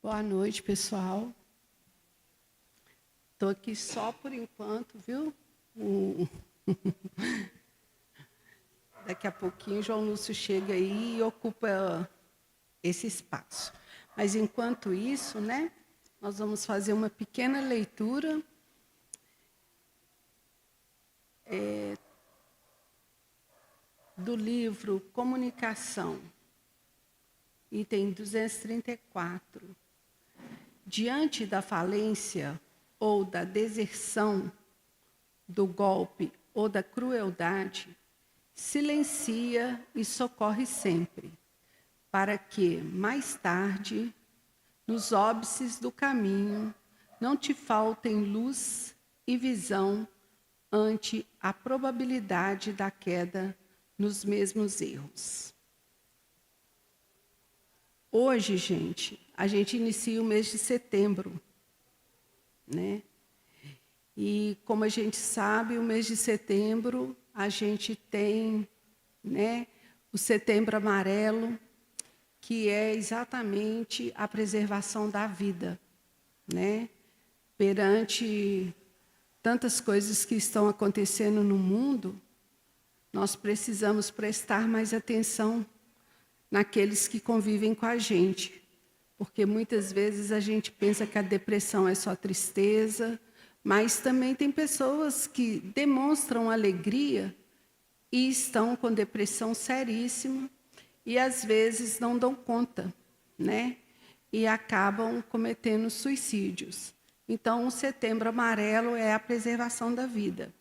Boa noite, pessoal. Estou aqui só por enquanto, viu? Daqui a pouquinho o João Lúcio chega aí e ocupa esse espaço. Mas, enquanto isso, né, nós vamos fazer uma pequena leitura do livro Comunicação, item 234. Diante da falência ou da deserção, do golpe ou da crueldade, silencia e socorre sempre, para que, mais tarde, nos óbices do caminho, não te faltem luz e visão ante a probabilidade da queda nos mesmos erros. Hoje, gente, a gente inicia o mês de setembro, né? E, como a gente sabe, o mês de setembro, a gente tem, né, o Setembro Amarelo, que é exatamente a preservação da vida, né? Perante tantas coisas que estão acontecendo no mundo, nós precisamos prestar mais atenção naqueles que convivem com a gente, porque muitas vezes a gente pensa que a depressão é só tristeza, mas também tem pessoas que demonstram alegria e estão com depressão seríssima e às vezes não dão conta, né? E acabam cometendo suicídios. Então, o Setembro Amarelo é a preservação da vida.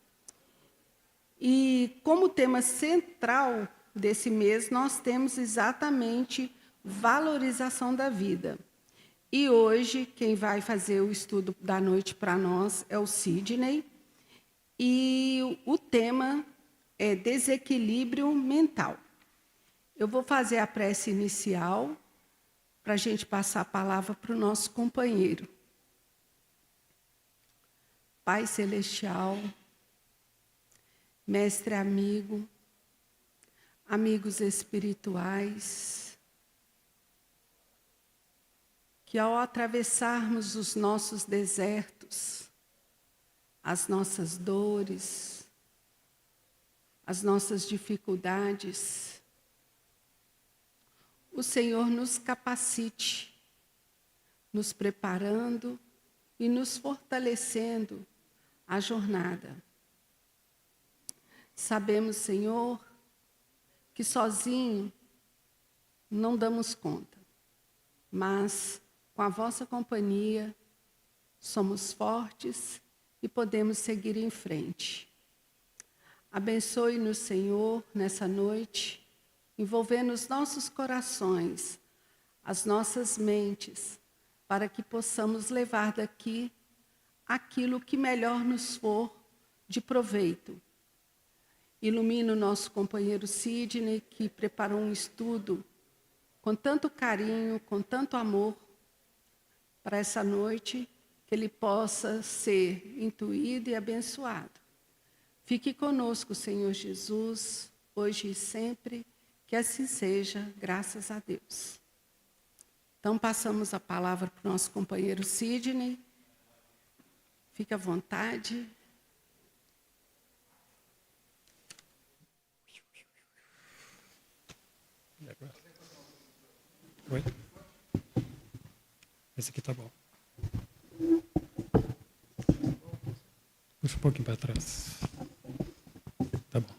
E como tema central desse mês, nós temos exatamente valorização da vida. E hoje, quem vai fazer o estudo da noite para nós é o Sidney. E o tema é desequilíbrio mental. Eu vou fazer a prece inicial para a gente passar a palavra para o nosso companheiro. Pai Celestial, Mestre amigo, amigos espirituais, que ao atravessarmos os nossos desertos, as nossas dores, as nossas dificuldades, o Senhor nos capacite, nos preparando e nos fortalecendo a jornada. Sabemos, Senhor, que sozinho não damos conta, mas com a vossa companhia somos fortes e podemos seguir em frente. Abençoe-nos, Senhor, nessa noite, envolvendo os nossos corações, as nossas mentes, para que possamos levar daqui aquilo que melhor nos for de proveito. Ilumina o nosso companheiro Sidney, que preparou um estudo com tanto carinho, com tanto amor, para essa noite, que ele possa ser intuído e abençoado. Fique conosco, Senhor Jesus, hoje e sempre, que assim seja, graças a Deus. Então, passamos a palavra para o nosso companheiro Sidney. Fique à vontade. Oi? Esse aqui tá bom. Puxa um pouquinho para trás. Tá bom.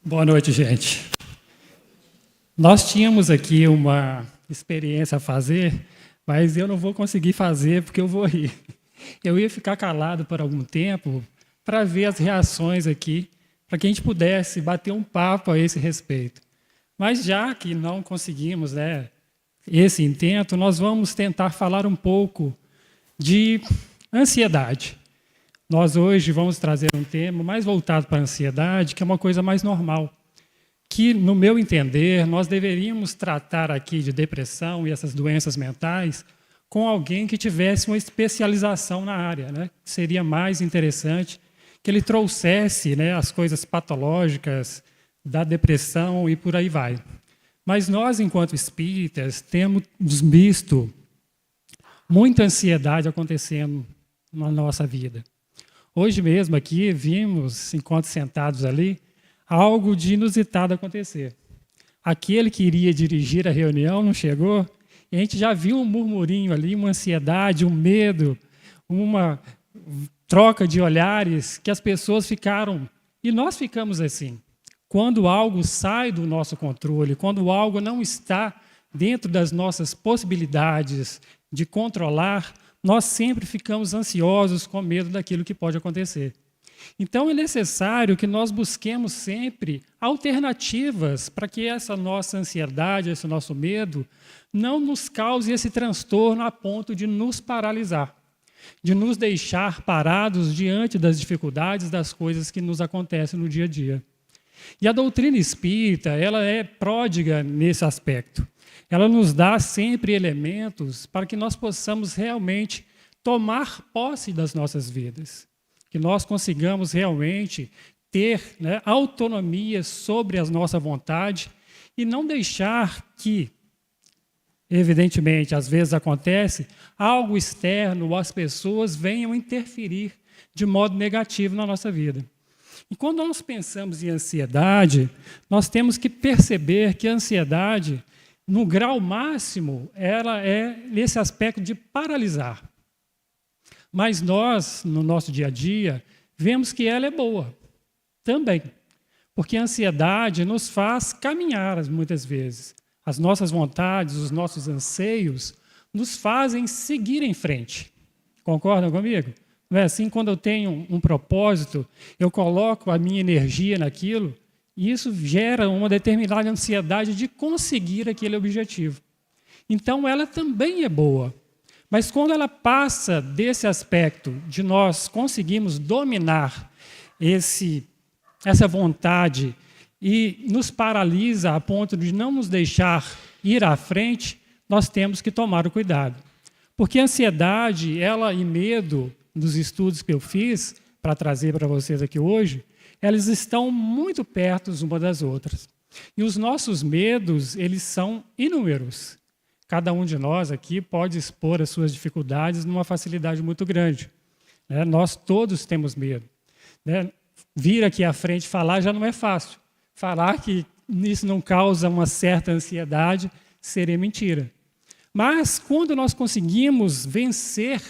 Boa noite, gente. Nós tínhamos aqui uma experiência a fazer, mas eu não vou conseguir fazer porque eu vou rir. Eu ia ficar calado por algum tempo para ver as reações aqui, para que a gente pudesse bater um papo a esse respeito. Mas já que não conseguimos, né, esse intento, nós vamos tentar falar um pouco de ansiedade. Nós hoje vamos trazer um tema mais voltado para a ansiedade, que é uma coisa mais normal, que que, no meu entender, nós deveríamos tratar aqui de depressão e essas doenças mentais com alguém que tivesse uma especialização na área, né? Seria mais interessante que ele trouxesse, né, as coisas patológicas da depressão e por aí vai. Mas nós, enquanto espíritas, temos visto muita ansiedade acontecendo na nossa vida. Hoje mesmo aqui vimos, enquanto sentados ali, algo de inusitado acontecer. Aquele que iria dirigir a reunião não chegou, e a gente já viu um murmurinho ali, uma ansiedade, um medo, uma troca de olhares que as pessoas ficaram, e nós ficamos assim. Quando algo sai do nosso controle, quando algo não está dentro das nossas possibilidades de controlar, nós sempre ficamos ansiosos com medo daquilo que pode acontecer. Então, é necessário que nós busquemos sempre alternativas para que essa nossa ansiedade, esse nosso medo, não nos cause esse transtorno a ponto de nos paralisar, de nos deixar parados diante das dificuldades das coisas que nos acontecem no dia a dia. E a doutrina espírita, ela é pródiga nesse aspecto. Ela nos dá sempre elementos para que nós possamos realmente tomar posse das nossas vidas, que nós consigamos realmente ter, né, autonomia sobre a nossa vontade e não deixar que, evidentemente, às vezes acontece, algo externo ou as pessoas venham interferir de modo negativo na nossa vida. E quando nós pensamos em ansiedade, nós temos que perceber que a ansiedade, no grau máximo, ela é nesse aspecto de paralisar. Mas nós, no nosso dia a dia, vemos que ela é boa também. Porque a ansiedade nos faz caminhar, muitas vezes. As nossas vontades, os nossos anseios, nos fazem seguir em frente. Concordam comigo? Não é assim, quando eu tenho um propósito, eu coloco a minha energia naquilo, e isso gera uma determinada ansiedade de conseguir aquele objetivo. Então, ela também é boa. Mas quando ela passa desse aspecto de nós conseguirmos dominar essa vontade e nos paralisa a ponto de não nos deixar ir à frente, nós temos que tomar o cuidado. Porque a ansiedade, ela e medo, dos estudos que eu fiz, para trazer para vocês aqui hoje, elas estão muito perto uma das outras. E os nossos medos, eles são inúmeros. Cada um de nós aqui pode expor as suas dificuldades numa facilidade muito grande. Né? Nós todos temos medo. Né? Vir aqui à frente falar já não é fácil. Falar que isso não causa uma certa ansiedade seria mentira. Mas quando nós conseguimos vencer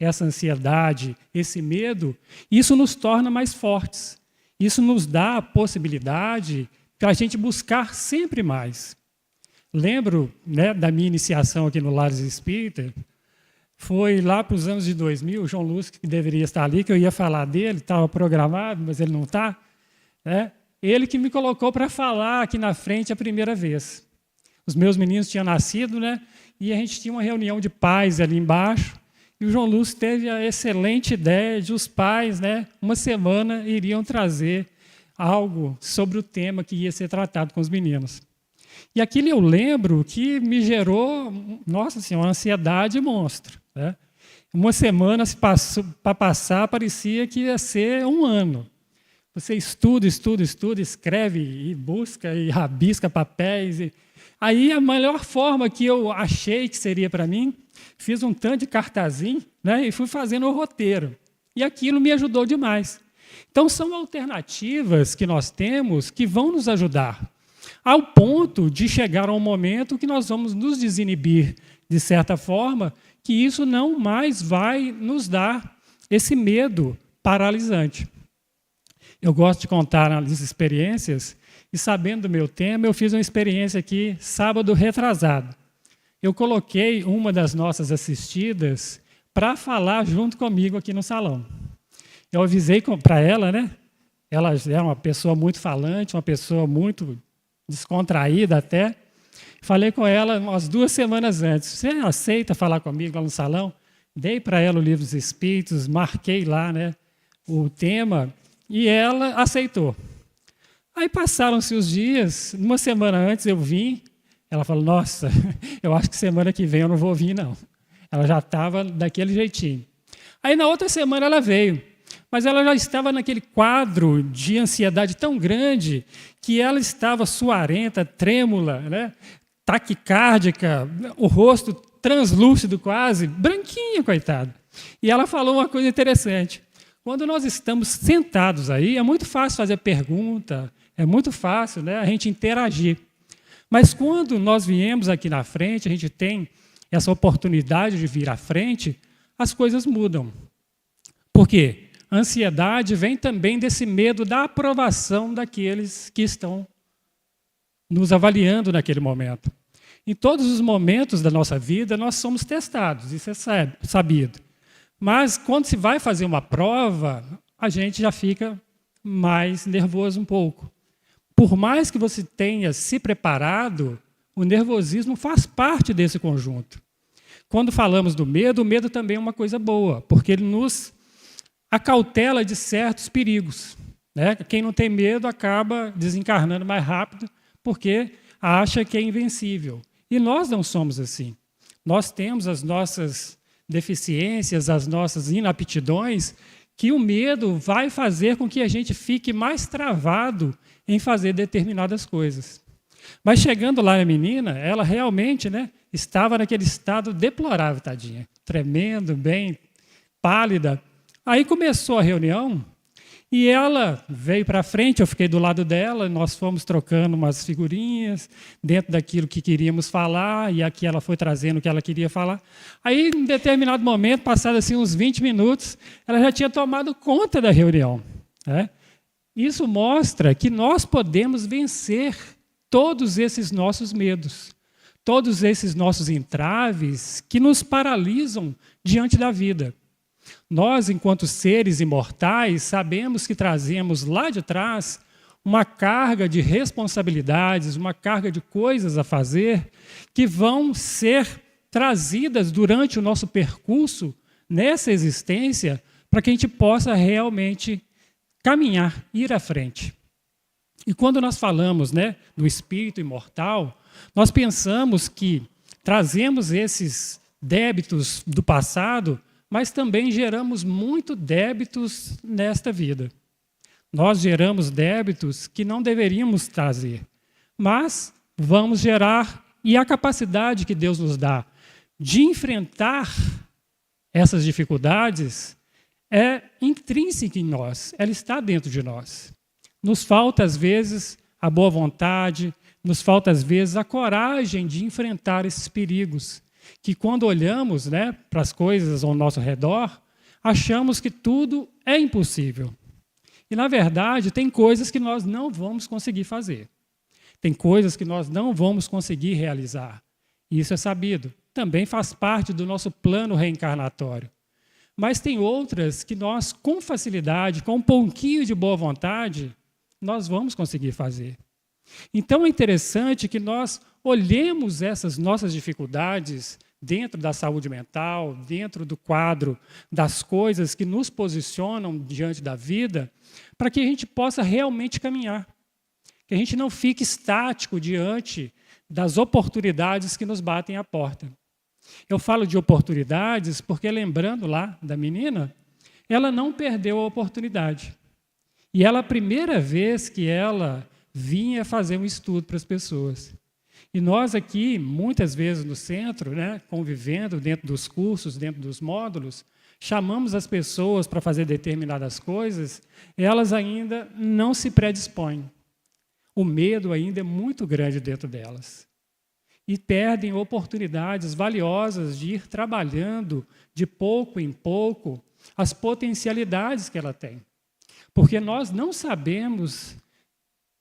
essa ansiedade, esse medo, isso nos torna mais fortes. Isso nos dá a possibilidade para a gente buscar sempre mais. Lembro, né, da minha iniciação aqui no Lares Espírita, foi lá para os anos de 2000, o João Lúcio, que deveria estar ali, que eu ia falar dele, estava programado, mas ele não está. Né? Ele que me colocou para falar aqui na frente a primeira vez. Os meus meninos tinham nascido, né, e a gente tinha uma reunião de pais ali embaixo, e o João Lúcio teve a excelente ideia de os pais, né, uma semana, iriam trazer algo sobre o tema que ia ser tratado com os meninos. E aquilo eu lembro que me gerou, nossa senhora, uma ansiedade monstra. Né? Uma semana para passar, parecia que ia ser um ano. Você estuda, escreve e busca e rabisca papéis. Aí a melhor forma que eu achei que seria para mim, fiz um tanto de cartazinho, né, e fui fazendo o roteiro. E aquilo me ajudou demais. Então, são alternativas que nós temos que vão nos ajudar, ao ponto de chegar a um momento que nós vamos nos desinibir, de certa forma, que isso não mais vai nos dar esse medo paralisante. Eu gosto de contar as experiências, e sabendo do meu tema, eu fiz uma experiência aqui, sábado retrasado. Eu coloquei uma das nossas assistidas para falar junto comigo aqui no salão. Eu avisei para ela, né? Ela é uma pessoa muito falante, uma pessoa muito descontraída até. Falei com ela umas 2 semanas antes. Você aceita falar comigo lá no salão? Dei para ela o Livro dos Espíritos, marquei lá, né, o tema, e ela aceitou. Aí passaram-se os dias, uma semana antes eu vim, ela falou, nossa, eu acho que semana que vem eu não vou vir, não. Ela já estava daquele jeitinho. Aí na outra semana ela veio, mas ela já estava naquele quadro de ansiedade tão grande que ela estava suarenta, trêmula, né? Taquicárdica, o rosto translúcido quase, branquinha, coitada. E ela falou uma coisa interessante. Quando nós estamos sentados aí, é muito fácil fazer pergunta, é muito fácil, né, a gente interagir. Mas quando nós viemos aqui na frente, a gente tem essa oportunidade de vir à frente, as coisas mudam. Por quê? A ansiedade vem também desse medo da aprovação daqueles que estão nos avaliando naquele momento. Em todos os momentos da nossa vida, nós somos testados, isso é sabido. Mas quando se vai fazer uma prova, a gente já fica mais nervoso um pouco. Por mais que você tenha se preparado, o nervosismo faz parte desse conjunto. Quando falamos do medo, o medo também é uma coisa boa, porque ele nos acautela de certos perigos, né? Quem não tem medo acaba desencarnando mais rápido, porque acha que é invencível. E nós não somos assim. Nós temos as nossas deficiências, as nossas inaptidões, que o medo vai fazer com que a gente fique mais travado em fazer determinadas coisas. Mas chegando lá a menina, ela realmente, né, estava naquele estado deplorável, tadinha, tremendo, bem pálida. Aí começou a reunião e ela veio para frente, eu fiquei do lado dela, nós fomos trocando umas figurinhas dentro daquilo que queríamos falar, e aqui ela foi trazendo o que ela queria falar. Aí, em determinado momento, passados assim, uns 20 minutos, ela já tinha tomado conta da reunião, né? Isso mostra que nós podemos vencer todos esses nossos medos, todos esses nossos entraves que nos paralisam diante da vida. Nós, enquanto seres imortais, sabemos que trazemos lá de trás uma carga de responsabilidades, uma carga de coisas a fazer que vão ser trazidas durante o nosso percurso nessa existência para que a gente possa realmente caminhar, ir à frente. E quando nós falamos, né, do espírito imortal, nós pensamos que trazemos esses débitos do passado, mas também geramos muito débitos nesta vida. Nós geramos débitos que não deveríamos trazer, mas vamos gerar, e a capacidade que Deus nos dá de enfrentar essas dificuldades é intrínseca em nós, ela está dentro de nós. Nos falta, às vezes, a boa vontade, nos falta, às vezes, a coragem de enfrentar esses perigos, que quando olhamos, né, para as coisas ao nosso redor, achamos que tudo é impossível. E, na verdade, tem coisas que nós não vamos conseguir fazer. Tem coisas que nós não vamos conseguir realizar. Isso é sabido. Também faz parte do nosso plano reencarnatório. Mas tem outras que nós, com facilidade, com um pouquinho de boa vontade, nós vamos conseguir fazer. Então, é interessante que nós olhemos essas nossas dificuldades dentro da saúde mental, dentro do quadro das coisas que nos posicionam diante da vida, para que a gente possa realmente caminhar. Que a gente não fique estático diante das oportunidades que nos batem à porta. Eu falo de oportunidades porque, lembrando lá da menina, ela não perdeu a oportunidade. E ela, a primeira vez que ela vinha fazer um estudo para as pessoas. E nós aqui, muitas vezes no centro, né, convivendo dentro dos cursos, dentro dos módulos, chamamos as pessoas para fazer determinadas coisas, elas ainda não se predispõem. O medo ainda é muito grande dentro delas. E perdem oportunidades valiosas de ir trabalhando de pouco em pouco as potencialidades que ela tem. Porque nós não sabemos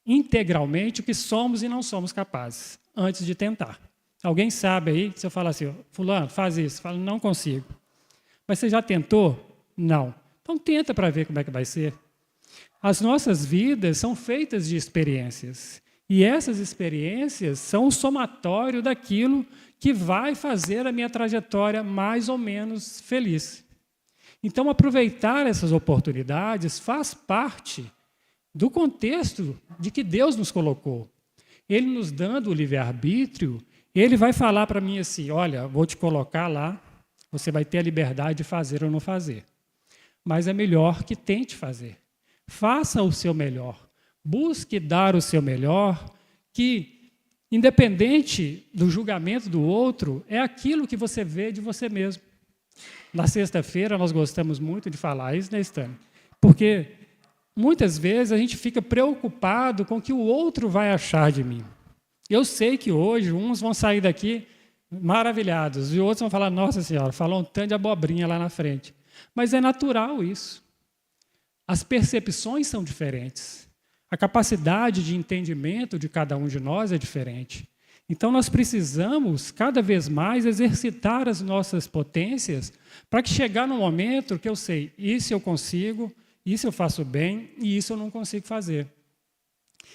integralmente o que somos e não somos capazes, antes de tentar. Alguém sabe aí, se eu falar assim, fulano, faz isso, fala, não consigo. Mas você já tentou? Não. Então tenta para ver como é que vai ser. As nossas vidas são feitas de experiências. E essas experiências são o somatório daquilo que vai fazer a minha trajetória mais ou menos feliz. Então, aproveitar essas oportunidades faz parte do contexto de que Deus nos colocou. Ele nos dando o livre-arbítrio, Ele vai falar para mim assim, olha, vou te colocar lá, você vai ter a liberdade de fazer ou não fazer. Mas é melhor que tente fazer. Faça o seu melhor. Busque dar o seu melhor, que, independente do julgamento do outro, é aquilo que você vê de você mesmo. Na sexta-feira, nós gostamos muito de falar isso, né, Stane? Porque muitas vezes a gente fica preocupado com o que o outro vai achar de mim. Eu sei que hoje uns vão sair daqui maravilhados e outros vão falar, nossa senhora, falou um tanto de abobrinha lá na frente. Mas é natural isso. As percepções são diferentes. A capacidade de entendimento de cada um de nós é diferente. Então, nós precisamos, cada vez mais, exercitar as nossas potências para que chegar no momento que eu sei, isso eu consigo, isso eu faço bem e isso eu não consigo fazer.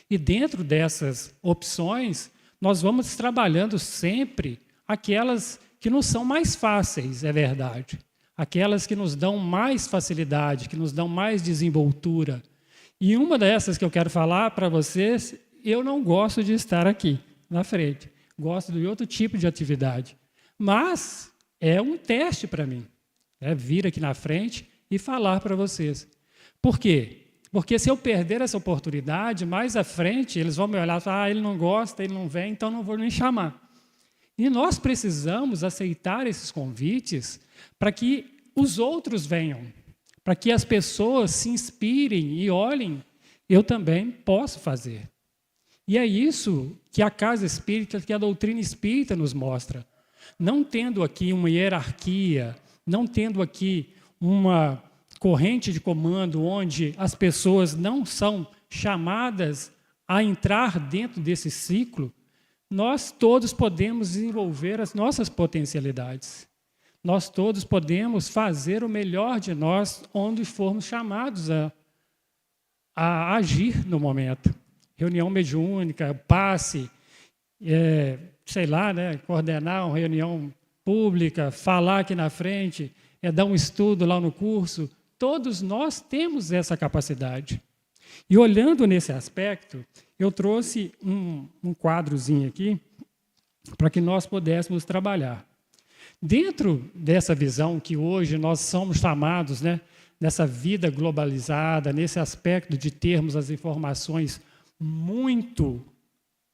E dentro dessas opções, nós vamos trabalhando sempre aquelas que nos são mais fáceis, é verdade. Aquelas que nos dão mais facilidade, que nos dão mais desenvoltura. E uma dessas que eu quero falar para vocês, eu não gosto de estar aqui na frente. Gosto de outro tipo de atividade. Mas é um teste para mim. É vir aqui na frente e falar para vocês. Por quê? Porque se eu perder essa oportunidade, mais à frente, eles vão me olhar e falar, ele não gosta, ele não vem, então não vou nem chamar. E nós precisamos aceitar esses convites para que os outros venham, para que as pessoas se inspirem e olhem, eu também posso fazer. E é isso que a casa espírita, que a doutrina espírita nos mostra. Não tendo aqui uma hierarquia, não tendo aqui uma corrente de comando onde as pessoas não são chamadas a entrar dentro desse ciclo, nós todos podemos desenvolver as nossas potencialidades. Nós todos podemos fazer o melhor de nós onde formos chamados a agir no momento. Reunião mediúnica, passe, sei lá, né, coordenar uma reunião pública, falar aqui na frente, dar um estudo lá no curso. Todos nós temos essa capacidade. E olhando nesse aspecto, eu trouxe um quadrozinho aqui para que nós pudéssemos trabalhar. Dentro dessa visão que hoje nós somos chamados, né, nessa vida globalizada, nesse aspecto de termos as informações muito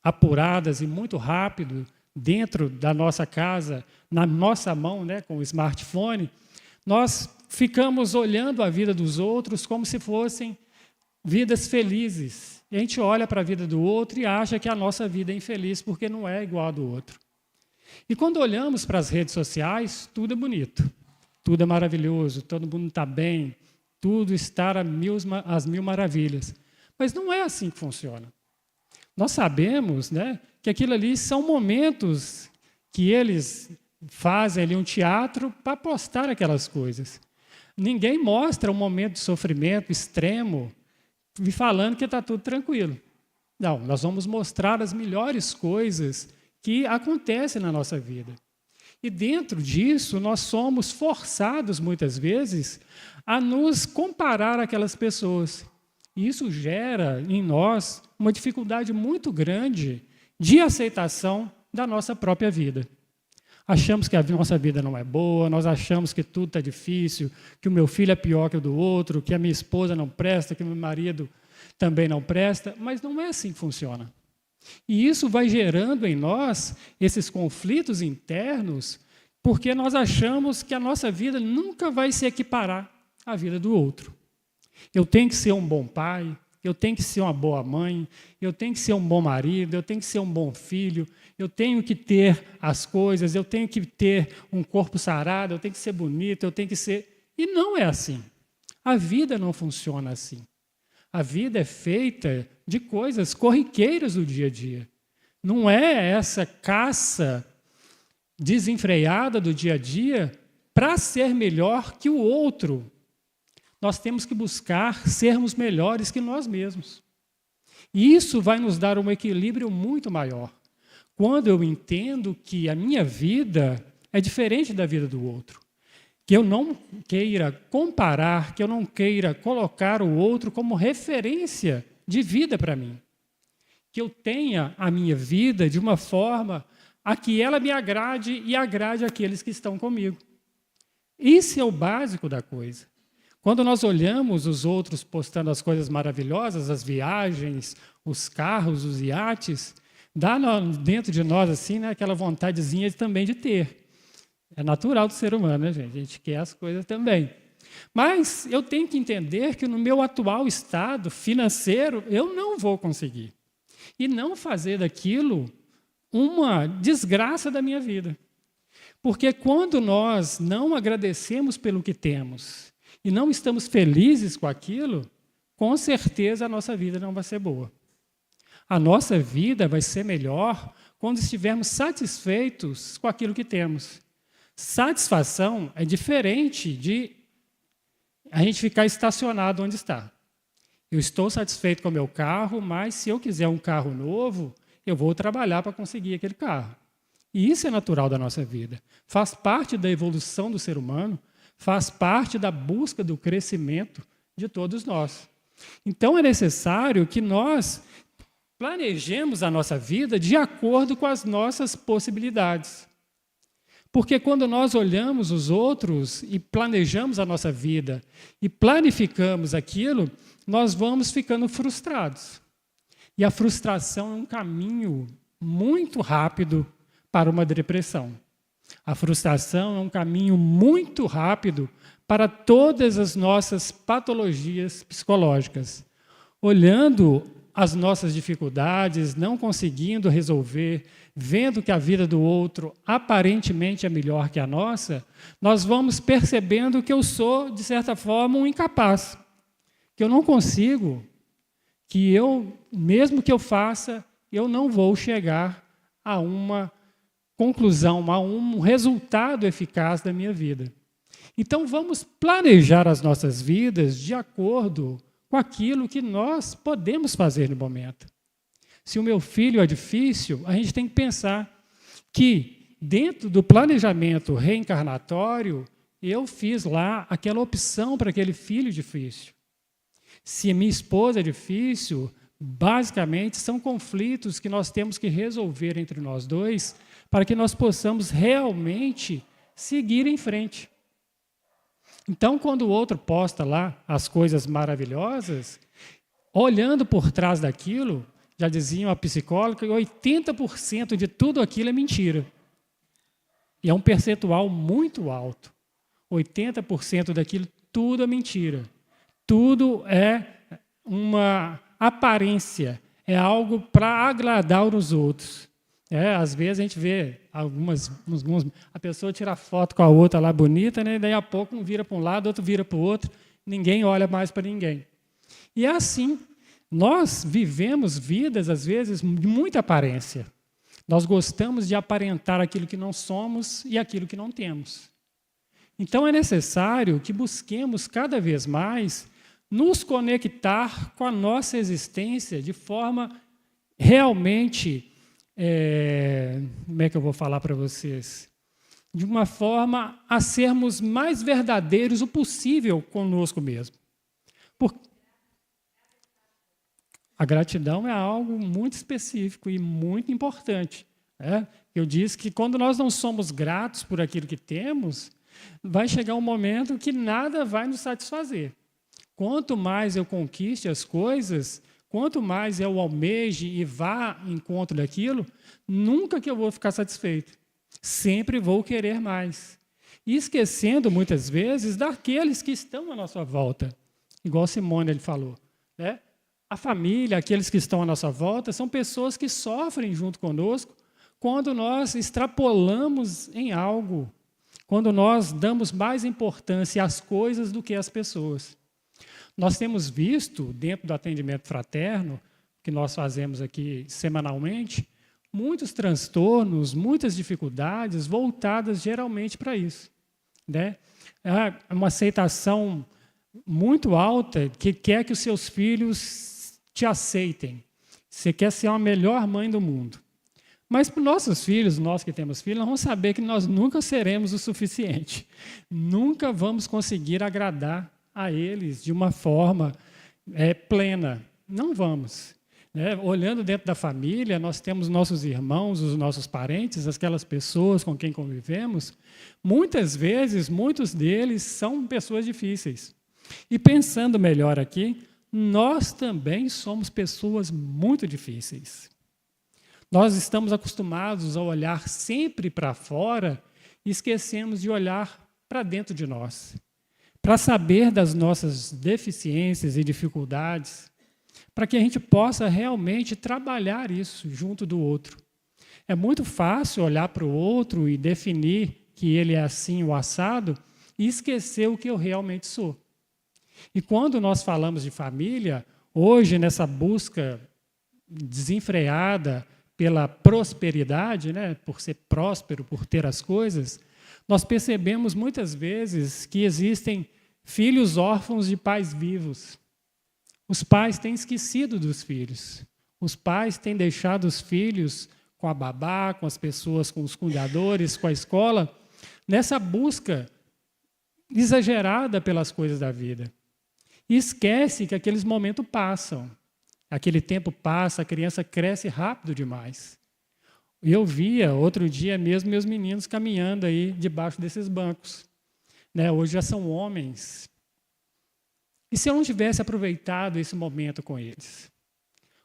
apuradas e muito rápido dentro da nossa casa, na nossa mão, né, com o smartphone, nós ficamos olhando a vida dos outros como se fossem vidas felizes. E a gente olha para a vida do outro e acha que a nossa vida é infeliz porque não é igual a do outro. E quando olhamos para as redes sociais, tudo é bonito, tudo é maravilhoso, todo mundo está bem, tudo está às mil maravilhas. Mas não é assim que funciona. Nós sabemos, né, que aquilo ali são momentos que eles fazem ali um teatro para postar aquelas coisas. Ninguém mostra um momento de sofrimento extremo e falando que está tudo tranquilo. Não, nós vamos mostrar as melhores coisas que acontecem na nossa vida. E dentro disso, nós somos forçados, muitas vezes, a nos comparar àquelas pessoas. E isso gera em nós uma dificuldade muito grande de aceitação da nossa própria vida. Achamos que a nossa vida não é boa, nós achamos que tudo está difícil, que o meu filho é pior que o do outro, que a minha esposa não presta, que o meu marido também não presta, mas não é assim que funciona. E isso vai gerando em nós esses conflitos internos, porque nós achamos que a nossa vida nunca vai se equiparar à vida do outro. Eu tenho que ser um bom pai, eu tenho que ser uma boa mãe, eu tenho que ser um bom marido, eu tenho que ser um bom filho, eu tenho que ter as coisas, eu tenho que ter um corpo sarado, eu tenho que ser bonito, eu tenho que ser... E não é assim. A vida não funciona assim. A vida é feita de coisas corriqueiras do dia a dia. Não é essa caça desenfreada do dia a dia para ser melhor que o outro. Nós temos que buscar sermos melhores que nós mesmos. E isso vai nos dar um equilíbrio muito maior. Quando eu entendo que a minha vida é diferente da vida do outro. Que eu não queira comparar, que eu não queira colocar o outro como referência de vida para mim. Que eu tenha a minha vida de uma forma a que ela me agrade e agrade aqueles que estão comigo. Isso é o básico da coisa. Quando nós olhamos os outros postando as coisas maravilhosas, as viagens, os carros, os iates, dá dentro de nós assim, né, aquela vontadezinha também de ter. É natural do ser humano, né, gente? A gente quer as coisas também. Mas eu tenho que entender que no meu atual estado financeiro eu não vou conseguir. E não fazer daquilo uma desgraça da minha vida. Porque quando nós não agradecemos pelo que temos e não estamos felizes com aquilo, com certeza a nossa vida não vai ser boa. A nossa vida vai ser melhor quando estivermos satisfeitos com aquilo que temos. Satisfação é diferente de a gente ficar estacionado onde está. Eu estou satisfeito com o meu carro, mas se eu quiser um carro novo, eu vou trabalhar para conseguir aquele carro. E isso é natural da nossa vida. Faz parte da evolução do ser humano, faz parte da busca do crescimento de todos nós. Então é necessário que nós planejemos a nossa vida de acordo com as nossas possibilidades. Porque quando nós olhamos os outros e planejamos a nossa vida e planificamos aquilo, nós vamos ficando frustrados. E a frustração é um caminho muito rápido para uma depressão. A frustração é um caminho muito rápido para todas as nossas patologias psicológicas. Olhando as nossas dificuldades, não conseguindo resolver, vendo que a vida do outro aparentemente é melhor que a nossa, nós vamos percebendo que eu sou, de certa forma, um incapaz, que eu não consigo, que eu, mesmo que eu faça, eu não vou chegar a uma conclusão, a um resultado eficaz da minha vida. Então, vamos planejar as nossas vidas de acordo com aquilo que nós podemos fazer no momento. Se o meu filho é difícil, a gente tem que pensar que, dentro do planejamento reencarnatório, eu fiz lá aquela opção para aquele filho difícil. Se a minha esposa é difícil, basicamente são conflitos que nós temos que resolver entre nós dois para que nós possamos realmente seguir em frente. Então, quando o outro posta lá as coisas maravilhosas, olhando por trás daquilo, já diziam a psicóloga, que 80% de tudo aquilo é mentira. E é um percentual muito alto. 80% daquilo, tudo é mentira. Tudo é uma aparência, é algo para agradar os outros. Às vezes a gente vê a pessoa tira foto com a outra lá bonita, né, e daí a pouco um vira para um lado, outro vira para o outro, ninguém olha mais para ninguém. E é assim, nós vivemos vidas, às vezes, de muita aparência. Nós gostamos de aparentar aquilo que não somos e aquilo que não temos. Então é necessário que busquemos cada vez mais nos conectar com a nossa existência de forma realmente, como é que eu vou falar para vocês? De uma forma a sermos mais verdadeiros o possível conosco mesmo. Porque a gratidão é algo muito específico e muito importante. Eu disse que quando nós não somos gratos por aquilo que temos, vai chegar um momento que nada vai nos satisfazer. Quanto mais eu conquiste as coisas, quanto mais eu almeje e vá em encontro daquilo, nunca que eu vou ficar satisfeito. Sempre vou querer mais. E esquecendo, muitas vezes, daqueles que estão à nossa volta. Igual Simone ele falou. A família, aqueles que estão à nossa volta, são pessoas que sofrem junto conosco quando nós extrapolamos em algo, quando nós damos mais importância às coisas do que às pessoas. Nós temos visto, dentro do atendimento fraterno, que nós fazemos aqui semanalmente, muitos transtornos, muitas dificuldades voltadas geralmente para isso. É uma aceitação muito alta que quer que os seus filhos te aceitem. Você quer ser a melhor mãe do mundo. Mas para os nossos filhos, nós que temos filhos, nós vamos saber que nós nunca seremos o suficiente. Nunca vamos conseguir agradar a eles de uma forma plena. Não vamos. Né? Olhando dentro da família, nós temos nossos irmãos, os nossos parentes, aquelas pessoas com quem convivemos. Muitas vezes, muitos deles são pessoas difíceis. E pensando melhor aqui, nós também somos pessoas muito difíceis. Nós estamos acostumados a olhar sempre para fora e esquecemos de olhar para dentro de nós, para saber das nossas deficiências e dificuldades, para que a gente possa realmente trabalhar isso junto do outro. É muito fácil olhar para o outro e definir que ele é assim, o assado, e esquecer o que eu realmente sou. E quando nós falamos de família, hoje, nessa busca desenfreada pela prosperidade, né, por ser próspero, por ter as coisas, nós percebemos muitas vezes que existem filhos órfãos de pais vivos. Os pais têm esquecido dos filhos. Os pais têm deixado os filhos com a babá, com as pessoas, com os cuidadores, com a escola, nessa busca exagerada pelas coisas da vida. E esquece que aqueles momentos passam. Aquele tempo passa, a criança cresce rápido demais. Eu via, outro dia mesmo, meus meninos caminhando aí debaixo desses bancos. Né? Hoje já são homens. E se eu não tivesse aproveitado esse momento com eles?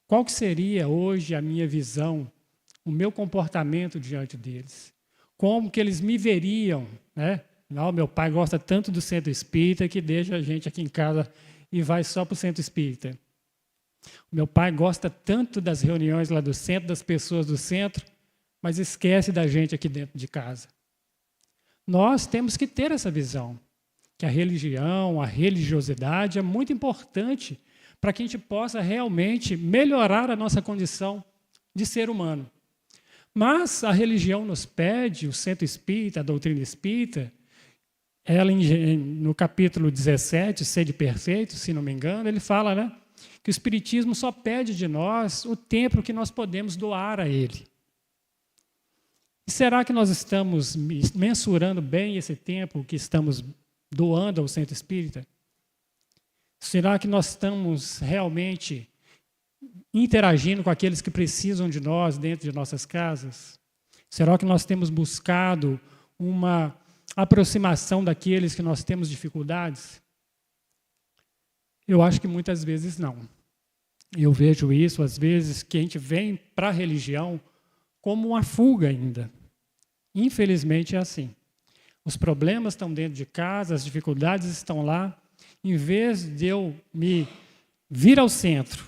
Qual que seria hoje a minha visão, o meu comportamento diante deles? Como que eles me veriam? Né? Não, meu pai gosta tanto do centro espírita que deixa a gente aqui em casa e vai só para o centro espírita. O meu pai gosta tanto das reuniões lá do centro, das pessoas do centro, mas esquece da gente aqui dentro de casa. Nós temos que ter essa visão, que a religião, a religiosidade é muito importante para que a gente possa realmente melhorar a nossa condição de ser humano. Mas a religião nos pede, o centro espírita, a doutrina espírita, ela, no capítulo 17, Sede Perfeito, se não me engano, ele fala, né, que o Espiritismo só pede de nós o tempo que nós podemos doar a ele. E será que nós estamos mensurando bem esse tempo que estamos doando ao centro espírita? Será que nós estamos realmente interagindo com aqueles que precisam de nós dentro de nossas casas? Será que nós temos buscado uma aproximação daqueles que nós temos dificuldades? Eu acho que muitas vezes não. Eu vejo isso, às vezes, que a gente vem para a religião como uma fuga ainda. Infelizmente é assim. Os problemas estão dentro de casa, as dificuldades estão lá. Em vez de eu me vir ao centro,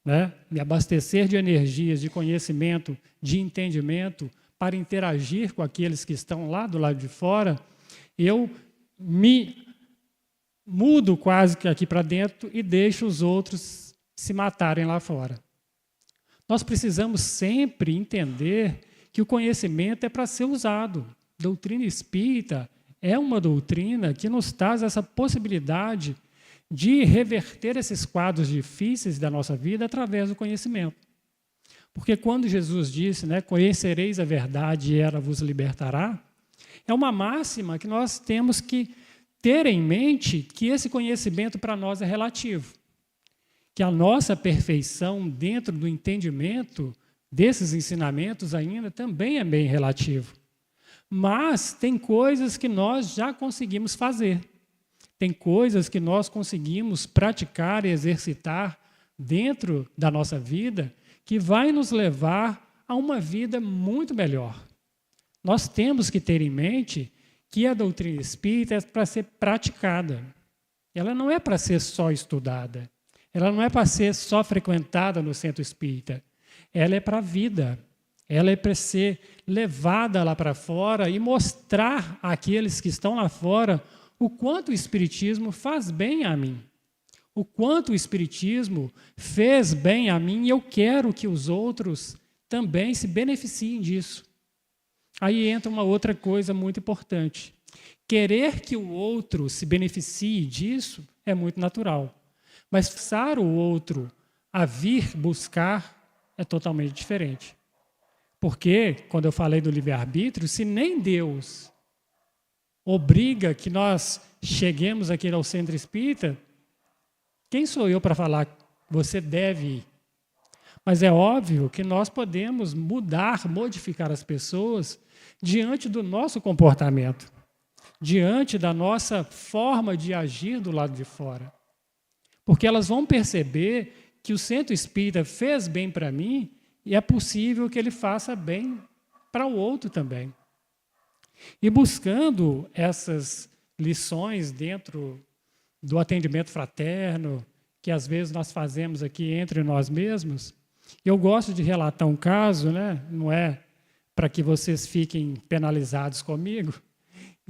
né, me abastecer de energias, de conhecimento, de entendimento, para interagir com aqueles que estão lá do lado de fora, eu me mudo quase que aqui para dentro e deixo os outros se matarem lá fora. Nós precisamos sempre entender que o conhecimento é para ser usado. Doutrina espírita é uma doutrina que nos traz essa possibilidade de reverter esses quadros difíceis da nossa vida através do conhecimento. Porque quando Jesus disse, né, conhecereis a verdade e ela vos libertará, é uma máxima que nós temos que ter em mente que esse conhecimento para nós é relativo. Que a nossa perfeição dentro do entendimento desses ensinamentos ainda também é bem relativo. Mas tem coisas que nós já conseguimos fazer. Tem coisas que nós conseguimos praticar e exercitar dentro da nossa vida que vai nos levar a uma vida muito melhor. Nós temos que ter em mente que a doutrina espírita é para ser praticada. Ela não é para ser só estudada. Ela não é para ser só frequentada no centro espírita. Ela é para a vida. Ela é para ser levada lá para fora e mostrar àqueles que estão lá fora o quanto o Espiritismo faz bem a mim. O quanto o Espiritismo fez bem a mim e eu quero que os outros também se beneficiem disso. Aí entra uma outra coisa muito importante. Querer que o outro se beneficie disso é muito natural. Mas forçar o outro a vir buscar é totalmente diferente. Porque, quando eu falei do livre-arbítrio, se nem Deus obriga que nós cheguemos aqui ao centro espírita, quem sou eu para falar você deve ir. Mas é óbvio que nós podemos mudar, modificar as pessoas diante do nosso comportamento, diante da nossa forma de agir do lado de fora. Porque elas vão perceber que o centro espírita fez bem para mim e é possível que ele faça bem para o outro também. E buscando essas lições dentro do atendimento fraterno, que às vezes nós fazemos aqui entre nós mesmos, eu gosto de relatar um caso, né? Não é para que vocês fiquem penalizados comigo,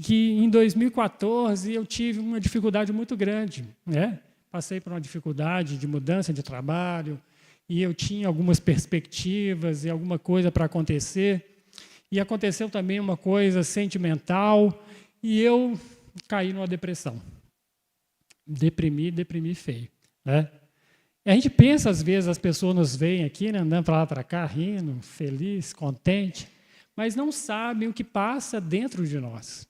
que em 2014 eu tive uma dificuldade muito grande, né? Passei por uma dificuldade de mudança de trabalho e eu tinha algumas perspectivas e alguma coisa para acontecer. E aconteceu também uma coisa sentimental e eu caí numa depressão. Deprimi feio, né? E a gente pensa, às vezes, as pessoas nos veem aqui, né, andando para lá para cá, rindo, feliz, contente, mas não sabem o que passa dentro de nós.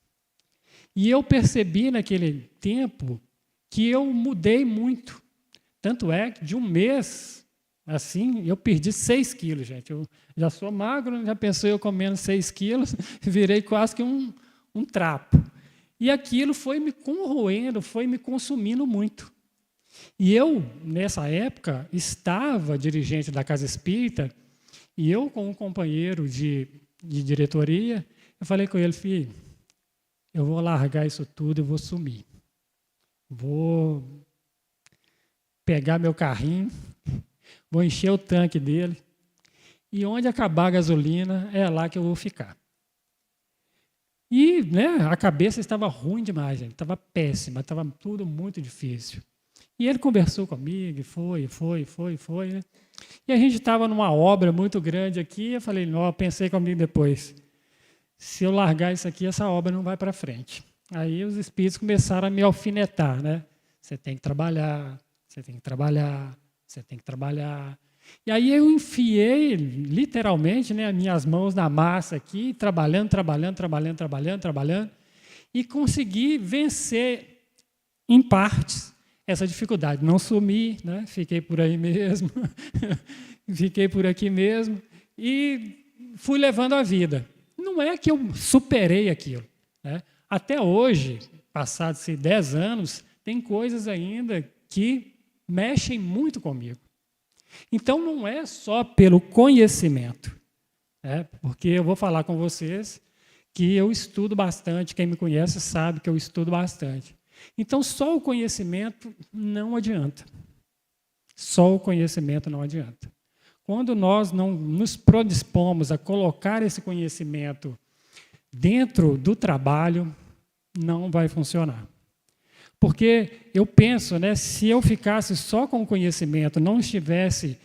E eu percebi naquele tempo que eu mudei muito. Tanto é que de um mês, assim, eu perdi 6 quilos, gente. Eu já sou magro, já pensou eu comendo 6 quilos, virei quase que um trapo. E aquilo foi me corroendo, foi me consumindo muito. E eu, nessa época, estava dirigente da Casa Espírita, e eu, com um companheiro de diretoria, eu falei com ele, filho, eu vou largar isso tudo, eu vou sumir. Vou pegar meu carrinho, vou encher o tanque dele, e onde acabar a gasolina, é lá que eu vou ficar. E né, a cabeça estava ruim demais, gente, estava péssima, estava tudo muito difícil. E ele conversou comigo, foi, né? E a gente estava numa obra muito grande aqui, eu falei, não, pensei comigo depois, se eu largar isso aqui, essa obra não vai para frente. Aí os espíritos começaram a me alfinetar, né? Você tem que trabalhar, você tem que trabalhar, você tem que trabalhar. E aí eu enfiei, literalmente, né, as minhas mãos na massa aqui, trabalhando, e consegui vencer, em partes, essa dificuldade. Não sumi, né? Fiquei por aí mesmo, fiquei por aqui mesmo, e fui levando a vida. Não é que eu superei aquilo, né? Até hoje, passados 10 anos, tem coisas ainda que mexem muito comigo. Então, não é só pelo conhecimento, né? Porque eu vou falar com vocês que eu estudo bastante, quem me conhece sabe que eu estudo bastante. Então, só o conhecimento não adianta. Só o conhecimento não adianta. Quando nós não nos predispomos a colocar esse conhecimento dentro do trabalho, não vai funcionar. Porque eu penso, né, se eu ficasse só com o conhecimento, não estivesse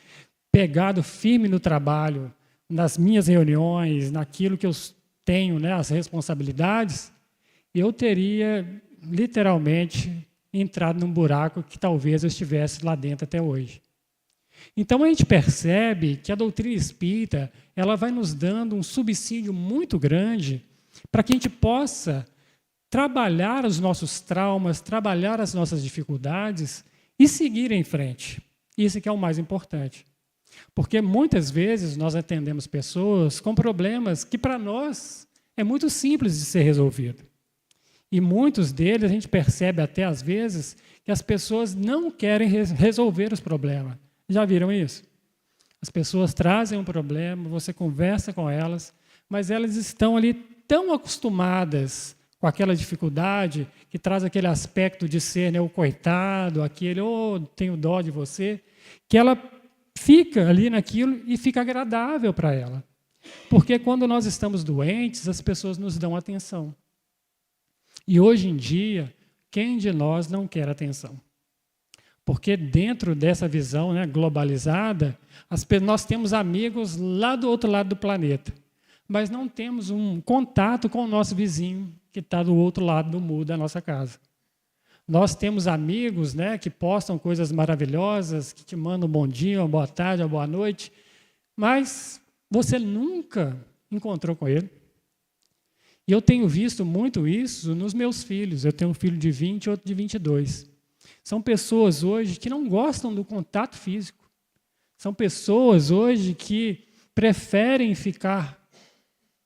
pegado firme no trabalho, nas minhas reuniões, naquilo que eu tenho, né, as responsabilidades, eu teria literalmente entrado num buraco que talvez eu estivesse lá dentro até hoje. Então a gente percebe que a doutrina espírita ela vai nos dando um subsídio muito grande para que a gente possa trabalhar os nossos traumas, trabalhar as nossas dificuldades e seguir em frente. Isso que é o mais importante. Porque muitas vezes nós atendemos pessoas com problemas que para nós é muito simples de ser resolvido. E muitos deles a gente percebe até às vezes que as pessoas não querem resolver os problemas. Já viram isso? As pessoas trazem um problema, você conversa com elas, mas elas estão ali tão acostumadas com aquela dificuldade que traz aquele aspecto de ser, né, o coitado, aquele, tenho dó de você, que ela fica ali naquilo e fica agradável para ela. Porque quando nós estamos doentes, as pessoas nos dão atenção. E hoje em dia, quem de nós não quer atenção? Porque dentro dessa visão, né, globalizada, nós temos amigos lá do outro lado do planeta, mas não temos um contato com o nosso vizinho que está do outro lado do muro da nossa casa. Nós temos amigos, né, que postam coisas maravilhosas, que te mandam um bom dia, uma boa tarde, uma boa noite, mas você nunca encontrou com ele. E eu tenho visto muito isso nos meus filhos. Eu tenho um filho de 20 e outro de 22. São pessoas hoje que não gostam do contato físico. São pessoas hoje que preferem ficar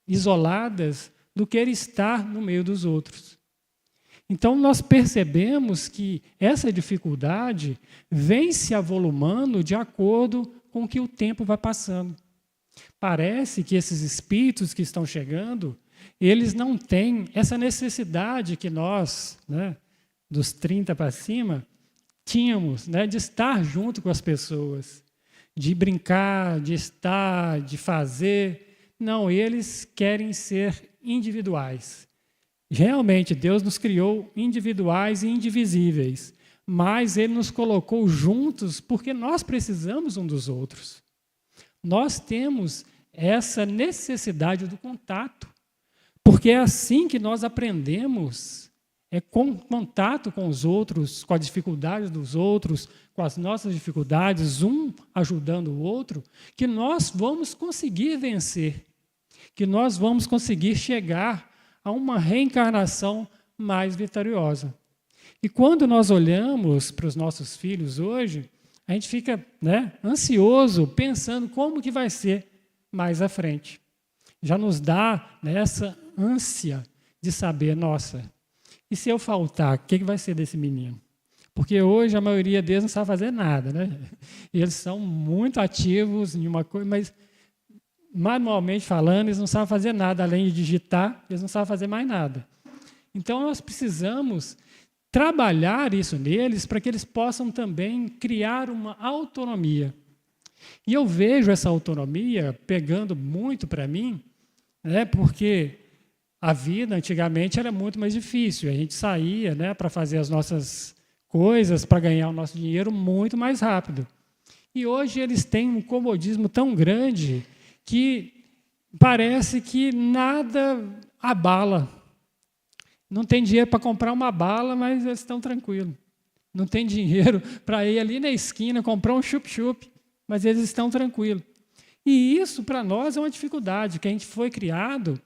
isoladas do que estar no meio dos outros. Então, nós percebemos que essa dificuldade vem se avolumando de acordo com que o tempo vai passando. Parece que esses espíritos que estão chegando, eles não têm essa necessidade que nós, dos 30 para cima, tínhamos, de estar junto com as pessoas, de brincar, de estar, de fazer. Não, eles querem ser individuais. Realmente, Deus nos criou individuais e indivisíveis, mas Ele nos colocou juntos porque nós precisamos um dos outros. Nós temos essa necessidade do contato, porque é assim que nós aprendemos, com contato com os outros, com as dificuldades dos outros, com as nossas dificuldades, um ajudando o outro, que nós vamos conseguir vencer, que nós vamos conseguir chegar a uma reencarnação mais vitoriosa. E quando nós olhamos para os nossos filhos hoje, a gente fica ansioso, pensando como que vai ser mais à frente. Já nos dá essa ânsia de saber, nossa, e se eu faltar, o que vai ser desse menino? Porque hoje a maioria deles não sabe fazer nada, Eles são muito ativos em uma coisa, mas manualmente falando, eles não sabem fazer nada, além de digitar, eles não sabem fazer mais nada. Então, nós precisamos trabalhar isso neles para que eles possam também criar uma autonomia. E eu vejo essa autonomia pegando muito para mim, porque a vida antigamente era muito mais difícil. A gente saía para fazer as nossas coisas, para ganhar o nosso dinheiro muito mais rápido. E hoje eles têm um comodismo tão grande que parece que nada abala. Não tem dinheiro para comprar uma bala, mas eles estão tranquilos. Não tem dinheiro para ir ali na esquina comprar um chup-chup, mas eles estão tranquilos. E isso, para nós, é uma dificuldade, que a gente foi criado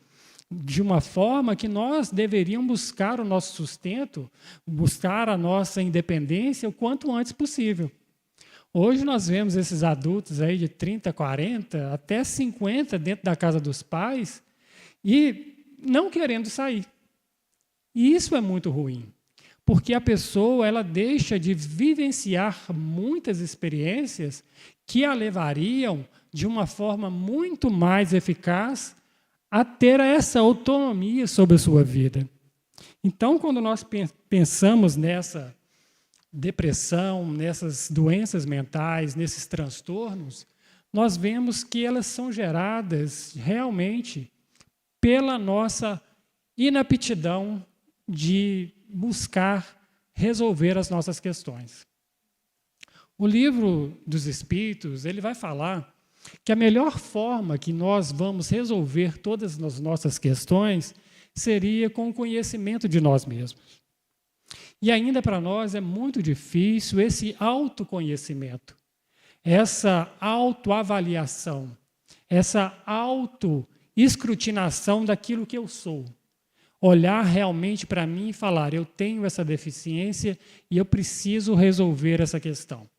de uma forma que nós deveríamos buscar o nosso sustento, buscar a nossa independência o quanto antes possível. Hoje nós vemos esses adultos aí de 30, 40, até 50 dentro da casa dos pais e não querendo sair. E isso é muito ruim, porque a pessoa ela deixa de vivenciar muitas experiências que a levariam de uma forma muito mais eficaz a ter essa autonomia sobre a sua vida. Então, quando nós pensamos nessa depressão, nessas doenças mentais, nesses transtornos, nós vemos que elas são geradas realmente pela nossa inaptidão de buscar resolver as nossas questões. O livro dos Espíritos, ele vai falar que a melhor forma que nós vamos resolver todas as nossas questões seria com o conhecimento de nós mesmos. E ainda para nós é muito difícil esse autoconhecimento, essa autoavaliação, essa autoescrutinação daquilo que eu sou. Olhar realmente para mim e falar, eu tenho essa deficiência e eu preciso resolver essa questão.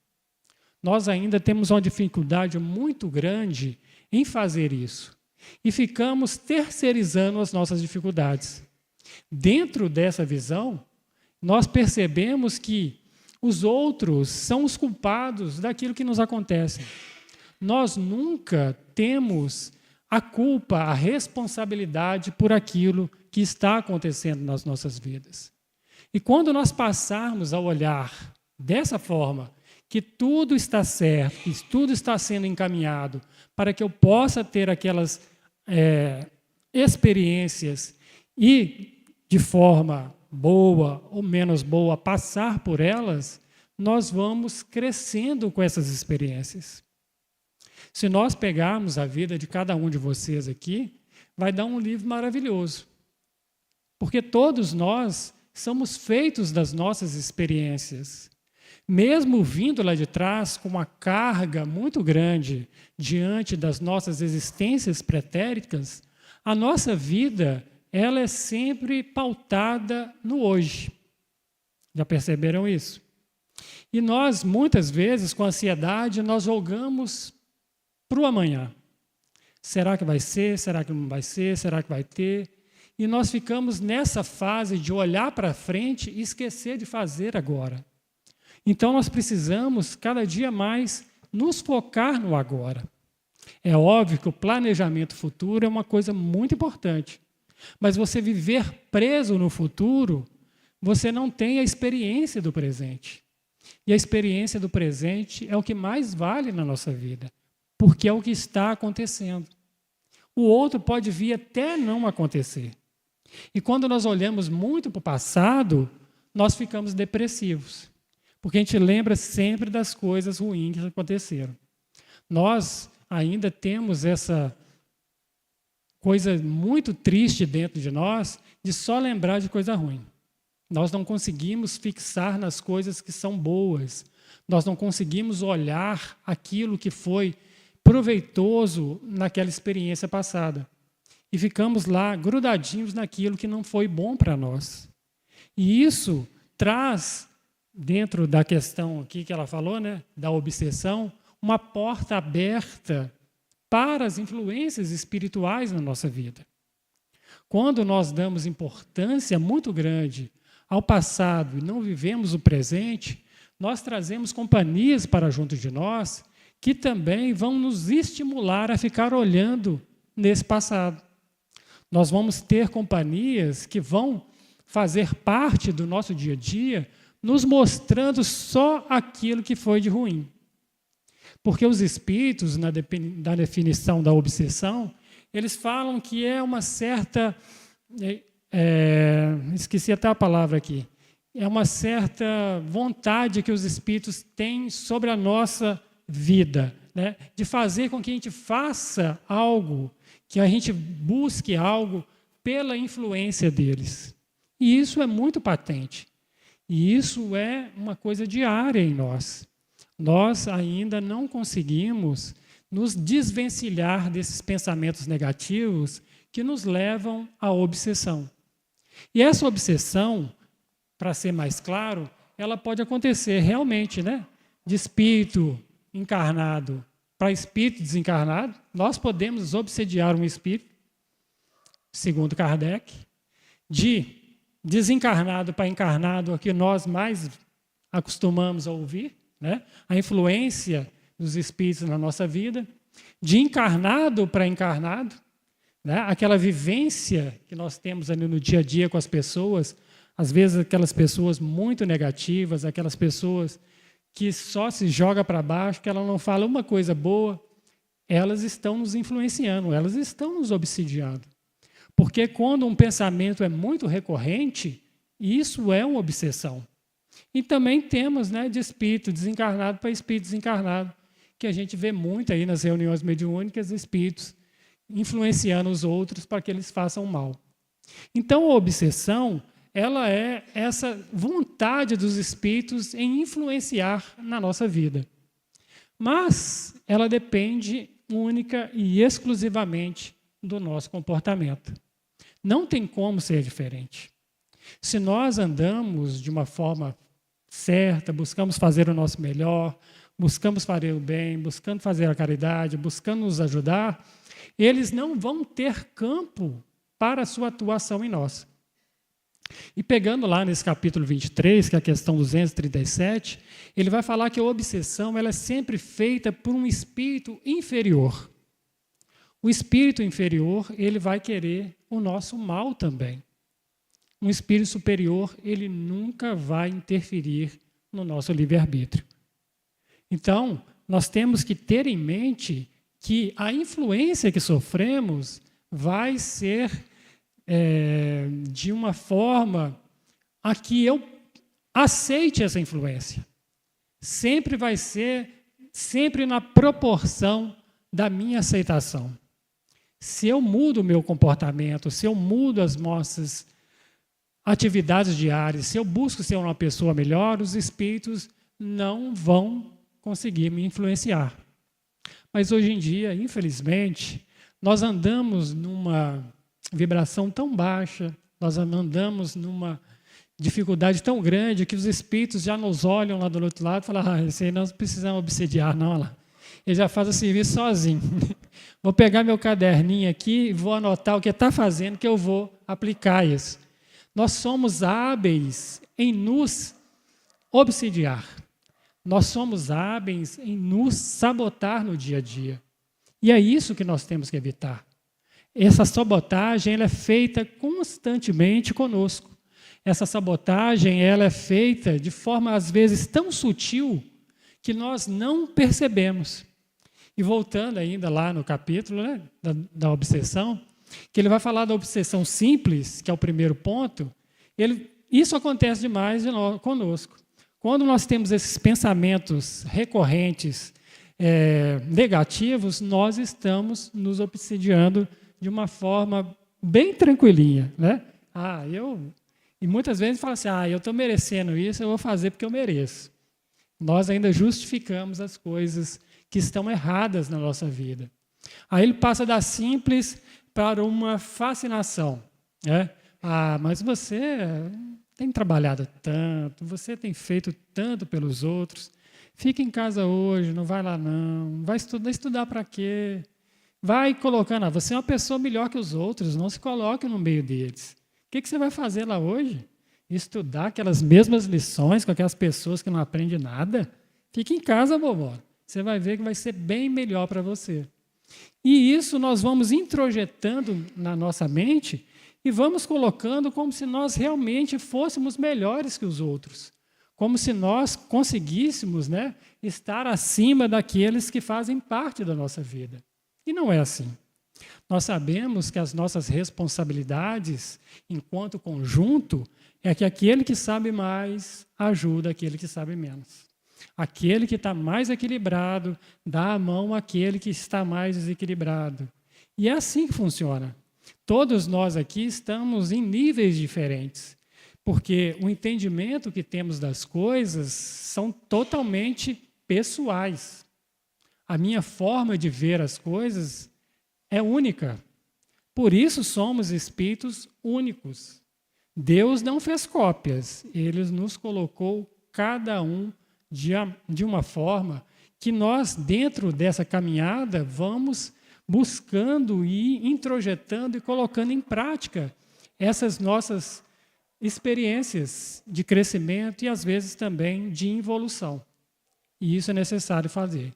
Nós ainda temos uma dificuldade muito grande em fazer isso. E ficamos terceirizando as nossas dificuldades. Dentro dessa visão, nós percebemos que os outros são os culpados daquilo que nos acontece. Nós nunca temos a culpa, a responsabilidade por aquilo que está acontecendo nas nossas vidas. E quando nós passarmos a olhar dessa forma, que tudo está certo, que tudo está sendo encaminhado para que eu possa ter aquelas experiências e, de forma boa ou menos boa, passar por elas, nós vamos crescendo com essas experiências. Se nós pegarmos a vida de cada um de vocês aqui, vai dar um livro maravilhoso. Porque todos nós somos feitos das nossas experiências. Mesmo vindo lá de trás com uma carga muito grande diante das nossas existências pretéritas, a nossa vida ela é sempre pautada no hoje. Já perceberam isso? E nós, muitas vezes, com ansiedade, nós jogamos para o amanhã. Será que vai ser? Será que não vai ser? Será que vai ter? E nós ficamos nessa fase de olhar para frente e esquecer de fazer agora. Então, nós precisamos, cada dia mais, nos focar no agora. É óbvio que o planejamento futuro é uma coisa muito importante. Mas você viver preso no futuro, você não tem a experiência do presente. E a experiência do presente é o que mais vale na nossa vida, porque é o que está acontecendo. O outro pode vir até não acontecer. E quando nós olhamos muito para o passado, nós ficamos depressivos, porque a gente lembra sempre das coisas ruins que aconteceram. Nós ainda temos essa coisa muito triste dentro de nós, de só lembrar de coisa ruim. Nós não conseguimos fixar nas coisas que são boas. Nós não conseguimos olhar aquilo que foi proveitoso naquela experiência passada. E ficamos lá grudadinhos naquilo que não foi bom para nós. E isso traz, dentro da questão aqui que ela falou, né, da obsessão, uma porta aberta para as influências espirituais na nossa vida. Quando nós damos importância muito grande ao passado e não vivemos o presente, nós trazemos companhias para junto de nós que também vão nos estimular a ficar olhando nesse passado. Nós vamos ter companhias que vão fazer parte do nosso dia a dia, nos mostrando só aquilo que foi de ruim. Porque os espíritos, na definição da obsessão, eles falam que é uma certa... esqueci até a palavra aqui. É uma certa vontade que os espíritos têm sobre a nossa vida, né? De fazer com que a gente faça algo, que a gente busque algo pela influência deles. E isso é muito patente. E isso é uma coisa diária em nós. Nós ainda não conseguimos nos desvencilhar desses pensamentos negativos que nos levam à obsessão. E essa obsessão, para ser mais claro, ela pode acontecer realmente, né? De espírito encarnado para espírito desencarnado. Nós podemos obsediar um espírito, segundo Kardec, de desencarnado para encarnado, é o que nós mais acostumamos a ouvir, né? A influência dos espíritos na nossa vida, de encarnado para encarnado, né? Aquela vivência que nós temos ali no dia a dia com as pessoas, às vezes aquelas pessoas muito negativas, aquelas pessoas que só se joga para baixo, que ela não fala uma coisa boa, elas estão nos influenciando, elas estão nos obsidiando. Porque quando um pensamento é muito recorrente, isso é uma obsessão. E também temos, né, de espírito desencarnado para espírito desencarnado, que a gente vê muito aí nas reuniões mediúnicas, espíritos influenciando os outros para que eles façam mal. Então, a obsessão, ela é essa vontade dos espíritos em influenciar na nossa vida. Mas ela depende única e exclusivamente do nosso comportamento. Não tem como ser diferente. Se nós andamos de uma forma certa, buscamos fazer o nosso melhor, buscamos fazer o bem, buscando fazer a caridade, buscando nos ajudar, eles não vão ter campo para a sua atuação em nós. E pegando lá nesse capítulo 23, que é a questão 237, ele vai falar que a obsessão ela é sempre feita por um espírito inferior. O espírito inferior, ele vai querer o nosso mal também. Um espírito superior, ele nunca vai interferir no nosso livre-arbítrio. Então, nós temos que ter em mente que a influência que sofremos vai ser de uma forma a que eu aceite essa influência. Sempre vai ser, sempre na proporção da minha aceitação. Se eu mudo o meu comportamento, se eu mudo as nossas atividades diárias, se eu busco ser uma pessoa melhor, os espíritos não vão conseguir me influenciar. Mas hoje em dia, infelizmente, nós andamos numa vibração tão baixa, nós andamos numa dificuldade tão grande que os espíritos já nos olham lá do outro lado e falam, esse aí nós precisamos obsidiar, não, lá. Ele já faz o serviço sozinho. Vou pegar meu caderninho aqui e vou anotar o que está fazendo, que eu vou aplicar isso. Nós somos hábeis em nos obsidiar. Nós somos hábeis em nos sabotar no dia a dia. E é isso que nós temos que evitar. Essa sabotagem ela é feita constantemente conosco. Essa sabotagem ela é feita de forma, às vezes, tão sutil que nós não percebemos. E voltando ainda lá no capítulo, né, da obsessão, que ele vai falar da obsessão simples, que é o primeiro ponto, isso acontece demais conosco. Quando nós temos esses pensamentos recorrentes, negativos, nós estamos nos obsidiando de uma forma bem tranquilinha, né? E muitas vezes fala assim, eu estou merecendo isso, eu vou fazer porque eu mereço. Nós ainda justificamos as coisas que estão erradas na nossa vida. Aí ele passa da simples para uma fascinação, né? Mas você tem trabalhado tanto, você tem feito tanto pelos outros, fica em casa hoje, não vai lá não, vai estudar para quê? Vai colocando, você é uma pessoa melhor que os outros, não se coloque no meio deles. O que você vai fazer lá hoje? Estudar aquelas mesmas lições com aquelas pessoas que não aprendem nada? Fique em casa, vovó. Você vai ver que vai ser bem melhor para você. E isso nós vamos introjetando na nossa mente e vamos colocando como se nós realmente fôssemos melhores que os outros. Como se nós conseguíssemos, né, estar acima daqueles que fazem parte da nossa vida. E não é assim. Nós sabemos que as nossas responsabilidades, enquanto conjunto, é que aquele que sabe mais ajuda aquele que sabe menos. Aquele que está mais equilibrado dá a mão àquele que está mais desequilibrado. E é assim que funciona. Todos nós aqui estamos em níveis diferentes, porque o entendimento que temos das coisas são totalmente pessoais. A minha forma de ver as coisas é única. Por isso somos espíritos únicos. Deus não fez cópias, Ele nos colocou cada um de uma forma que nós, dentro dessa caminhada, vamos buscando e introjetando e colocando em prática essas nossas experiências de crescimento e, às vezes, também de involução. E isso é necessário fazer.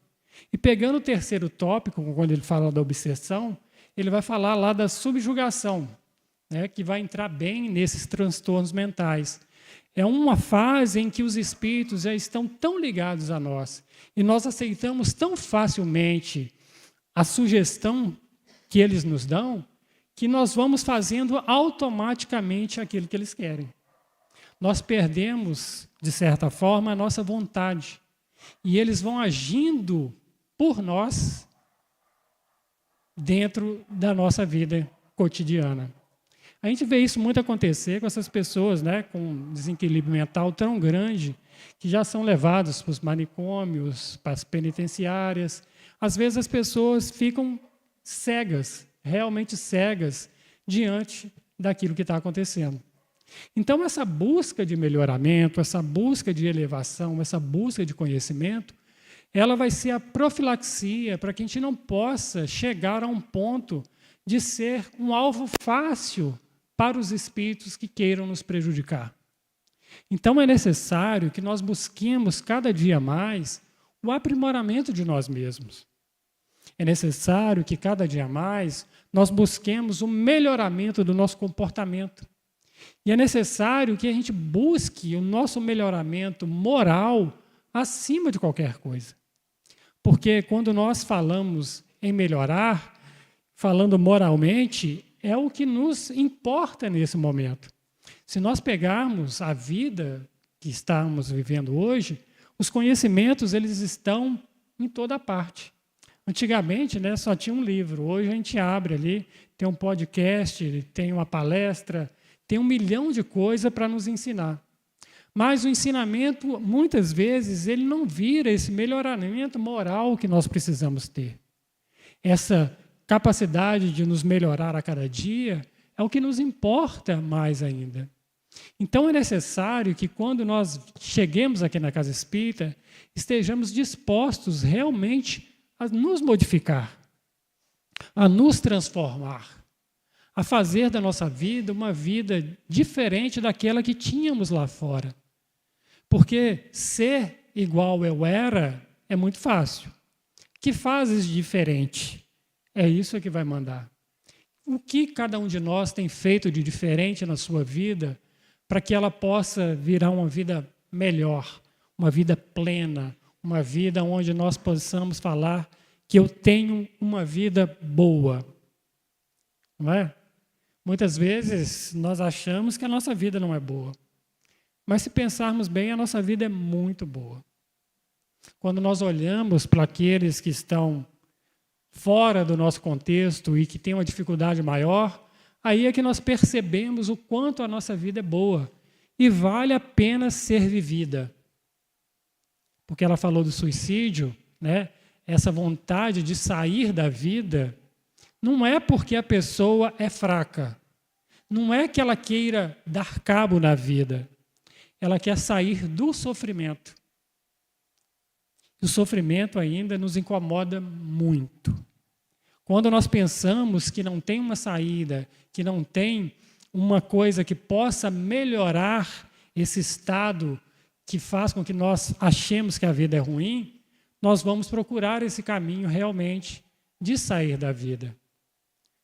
E pegando o terceiro tópico, quando ele fala da obsessão, ele vai falar lá da subjugação, né, que vai entrar bem nesses transtornos mentais. É uma fase em que os espíritos já estão tão ligados a nós e nós aceitamos tão facilmente a sugestão que eles nos dão que nós vamos fazendo automaticamente aquilo que eles querem. Nós perdemos, de certa forma, a nossa vontade e eles vão agindo por nós dentro da nossa vida cotidiana. A gente vê isso muito acontecer com essas pessoas, né, com um desequilíbrio mental tão grande que já são levadas para os manicômios, para as penitenciárias. Às vezes as pessoas ficam cegas, realmente cegas, diante daquilo que está acontecendo. Então, essa busca de melhoramento, essa busca de elevação, essa busca de conhecimento, ela vai ser a profilaxia para que a gente não possa chegar a um ponto de ser um alvo fácil para os espíritos que queiram nos prejudicar. Então, é necessário que nós busquemos cada dia mais o aprimoramento de nós mesmos. É necessário que cada dia mais nós busquemos o melhoramento do nosso comportamento. E é necessário que a gente busque o nosso melhoramento moral acima de qualquer coisa. Porque quando nós falamos em melhorar, falando moralmente, é o que nos importa nesse momento. Se nós pegarmos a vida que estamos vivendo hoje, os conhecimentos eles estão em toda parte. Antigamente, né, só tinha um livro. Hoje a gente abre ali, tem um podcast, tem uma palestra, tem 1 milhão de coisas para nos ensinar. Mas o ensinamento, muitas vezes, ele não vira esse melhoramento moral que nós precisamos ter. Essa capacidade de nos melhorar a cada dia é o que nos importa mais ainda. Então é necessário que quando nós cheguemos aqui na Casa Espírita, estejamos dispostos realmente a nos modificar, a nos transformar, a fazer da nossa vida uma vida diferente daquela que tínhamos lá fora. Porque ser igual eu era é muito fácil. Que fazes de diferente? É isso que vai mandar. O que cada um de nós tem feito de diferente na sua vida para que ela possa virar uma vida melhor, uma vida plena, uma vida onde nós possamos falar que eu tenho uma vida boa. Não é? Muitas vezes nós achamos que a nossa vida não é boa. Mas se pensarmos bem, a nossa vida é muito boa. Quando nós olhamos para aqueles que estão fora do nosso contexto e que têm uma dificuldade maior, aí é que nós percebemos o quanto a nossa vida é boa e vale a pena ser vivida. Porque ela falou do suicídio, né? Essa vontade de sair da vida, não é porque a pessoa é fraca, não é que ela queira dar cabo na vida, ela quer sair do sofrimento. O sofrimento ainda nos incomoda muito. Quando nós pensamos que não tem uma saída, que não tem uma coisa que possa melhorar esse estado que faz com que nós achemos que a vida é ruim, nós vamos procurar esse caminho realmente de sair da vida.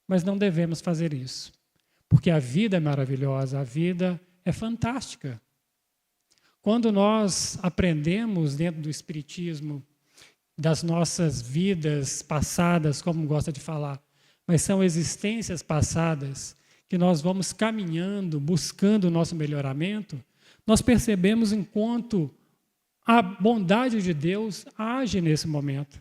Mas não devemos fazer isso, porque a vida é maravilhosa, a vida é fantástica. Quando nós aprendemos dentro do Espiritismo das nossas vidas passadas, como gosta de falar, mas são existências passadas, que nós vamos caminhando, buscando o nosso melhoramento, nós percebemos enquanto a bondade de Deus age nesse momento.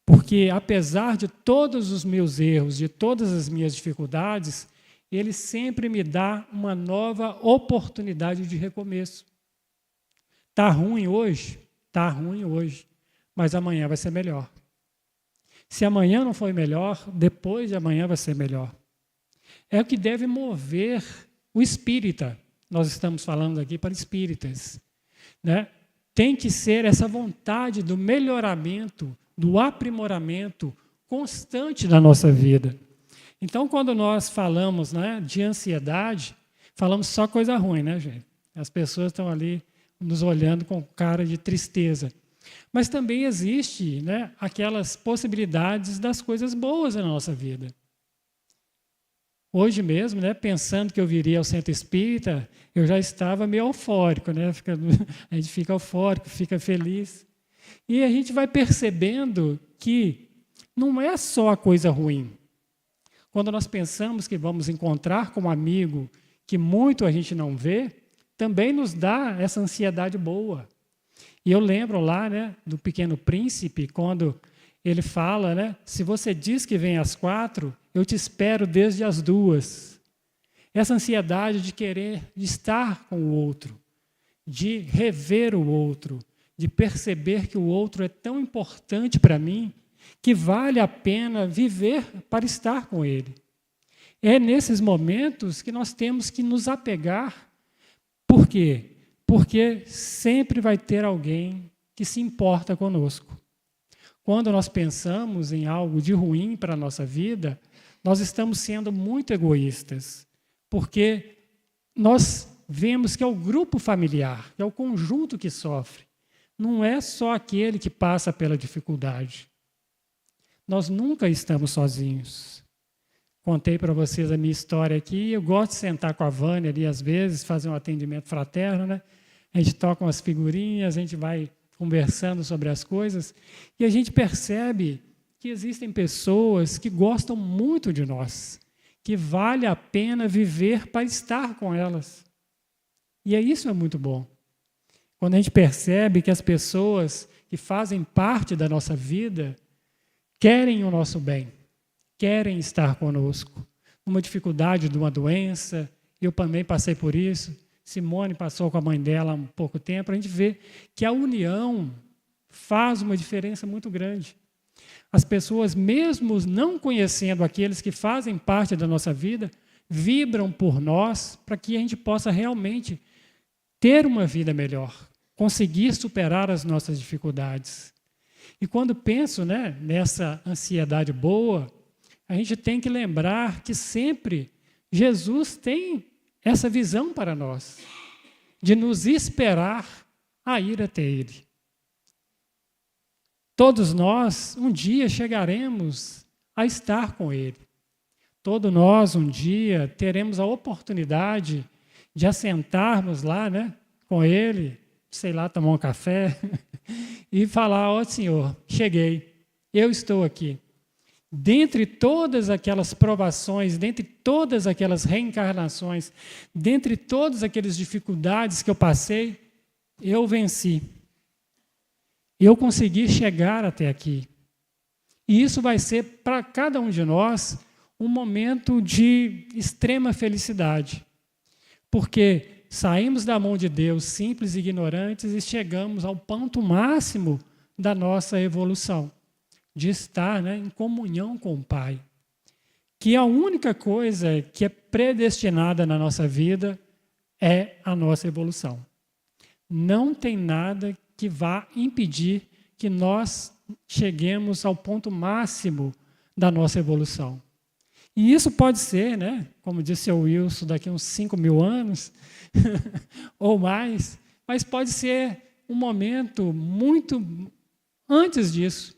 Porque, apesar de todos os meus erros, de todas as minhas dificuldades, Ele sempre me dá uma nova oportunidade de recomeço. Está ruim hoje? Está ruim hoje, mas amanhã vai ser melhor. Se amanhã não foi melhor, depois de amanhã vai ser melhor. É o que deve mover o espírita. Nós estamos falando aqui para espíritas, né? Tem que ser essa vontade do melhoramento, do aprimoramento constante da nossa vida. Então, quando nós falamos, né, de ansiedade, falamos só coisa ruim, né, gente? As pessoas estão ali nos olhando com cara de tristeza. Mas também existe, né, aquelas possibilidades das coisas boas na nossa vida. Hoje mesmo, né, pensando que eu viria ao centro espírita, eu já estava meio eufórico, né? A gente fica eufórico, fica feliz. E a gente vai percebendo que não é só a coisa ruim. Quando nós pensamos que vamos encontrar com um amigo que muito a gente não vê, também nos dá essa ansiedade boa. E eu lembro lá, né, do Pequeno Príncipe, quando ele fala, né, se você diz que vem às 4, eu te espero desde as 2. Essa ansiedade de querer de estar com o outro, de rever o outro, de perceber que o outro é tão importante para mim que vale a pena viver para estar com ele. É nesses momentos que nós temos que nos apegar. Por quê? Porque sempre vai ter alguém que se importa conosco. Quando nós pensamos em algo de ruim para a nossa vida, nós estamos sendo muito egoístas, porque nós vemos que é o grupo familiar, que é o conjunto que sofre. Não é só aquele que passa pela dificuldade. Nós nunca estamos sozinhos. Contei para vocês a minha história aqui. Eu gosto de sentar com a Vânia ali, às vezes, fazer um atendimento fraterno, né? A gente toca umas figurinhas, a gente vai conversando sobre as coisas, e a gente percebe que existem pessoas que gostam muito de nós, que vale a pena viver para estar com elas. E isso é muito bom. Quando a gente percebe que as pessoas que fazem parte da nossa vida querem o nosso bem, querem estar conosco. Uma dificuldade de uma doença, eu também passei por isso, Simone passou com a mãe dela há um pouco tempo, a gente vê que a união faz uma diferença muito grande. As pessoas, mesmo não conhecendo aqueles que fazem parte da nossa vida, vibram por nós para que a gente possa realmente ter uma vida melhor, conseguir superar as nossas dificuldades. E quando penso, né, nessa ansiedade boa, a gente tem que lembrar que sempre Jesus tem essa visão para nós, de nos esperar a ir até Ele. Todos nós, um dia, chegaremos a estar com Ele. Todos nós, um dia, teremos a oportunidade de assentarmos lá, né, com Ele, sei lá, tomar um café, e falar: ó Senhor, cheguei, eu estou aqui. Dentre todas aquelas provações, dentre todas aquelas reencarnações, dentre todas aquelas dificuldades que eu passei, eu venci. Eu consegui chegar até aqui. E isso vai ser, para cada um de nós, um momento de extrema felicidade. Porque saímos da mão de Deus simples e ignorantes e chegamos ao ponto máximo da nossa evolução, de estar, né, em comunhão com o Pai. Que a única coisa que é predestinada na nossa vida é a nossa evolução. Não tem nada que vá impedir que nós cheguemos ao ponto máximo da nossa evolução. E isso pode ser, né, como disse o Wilson, daqui a uns 5.000 anos, ou mais, mas pode ser um momento muito antes disso.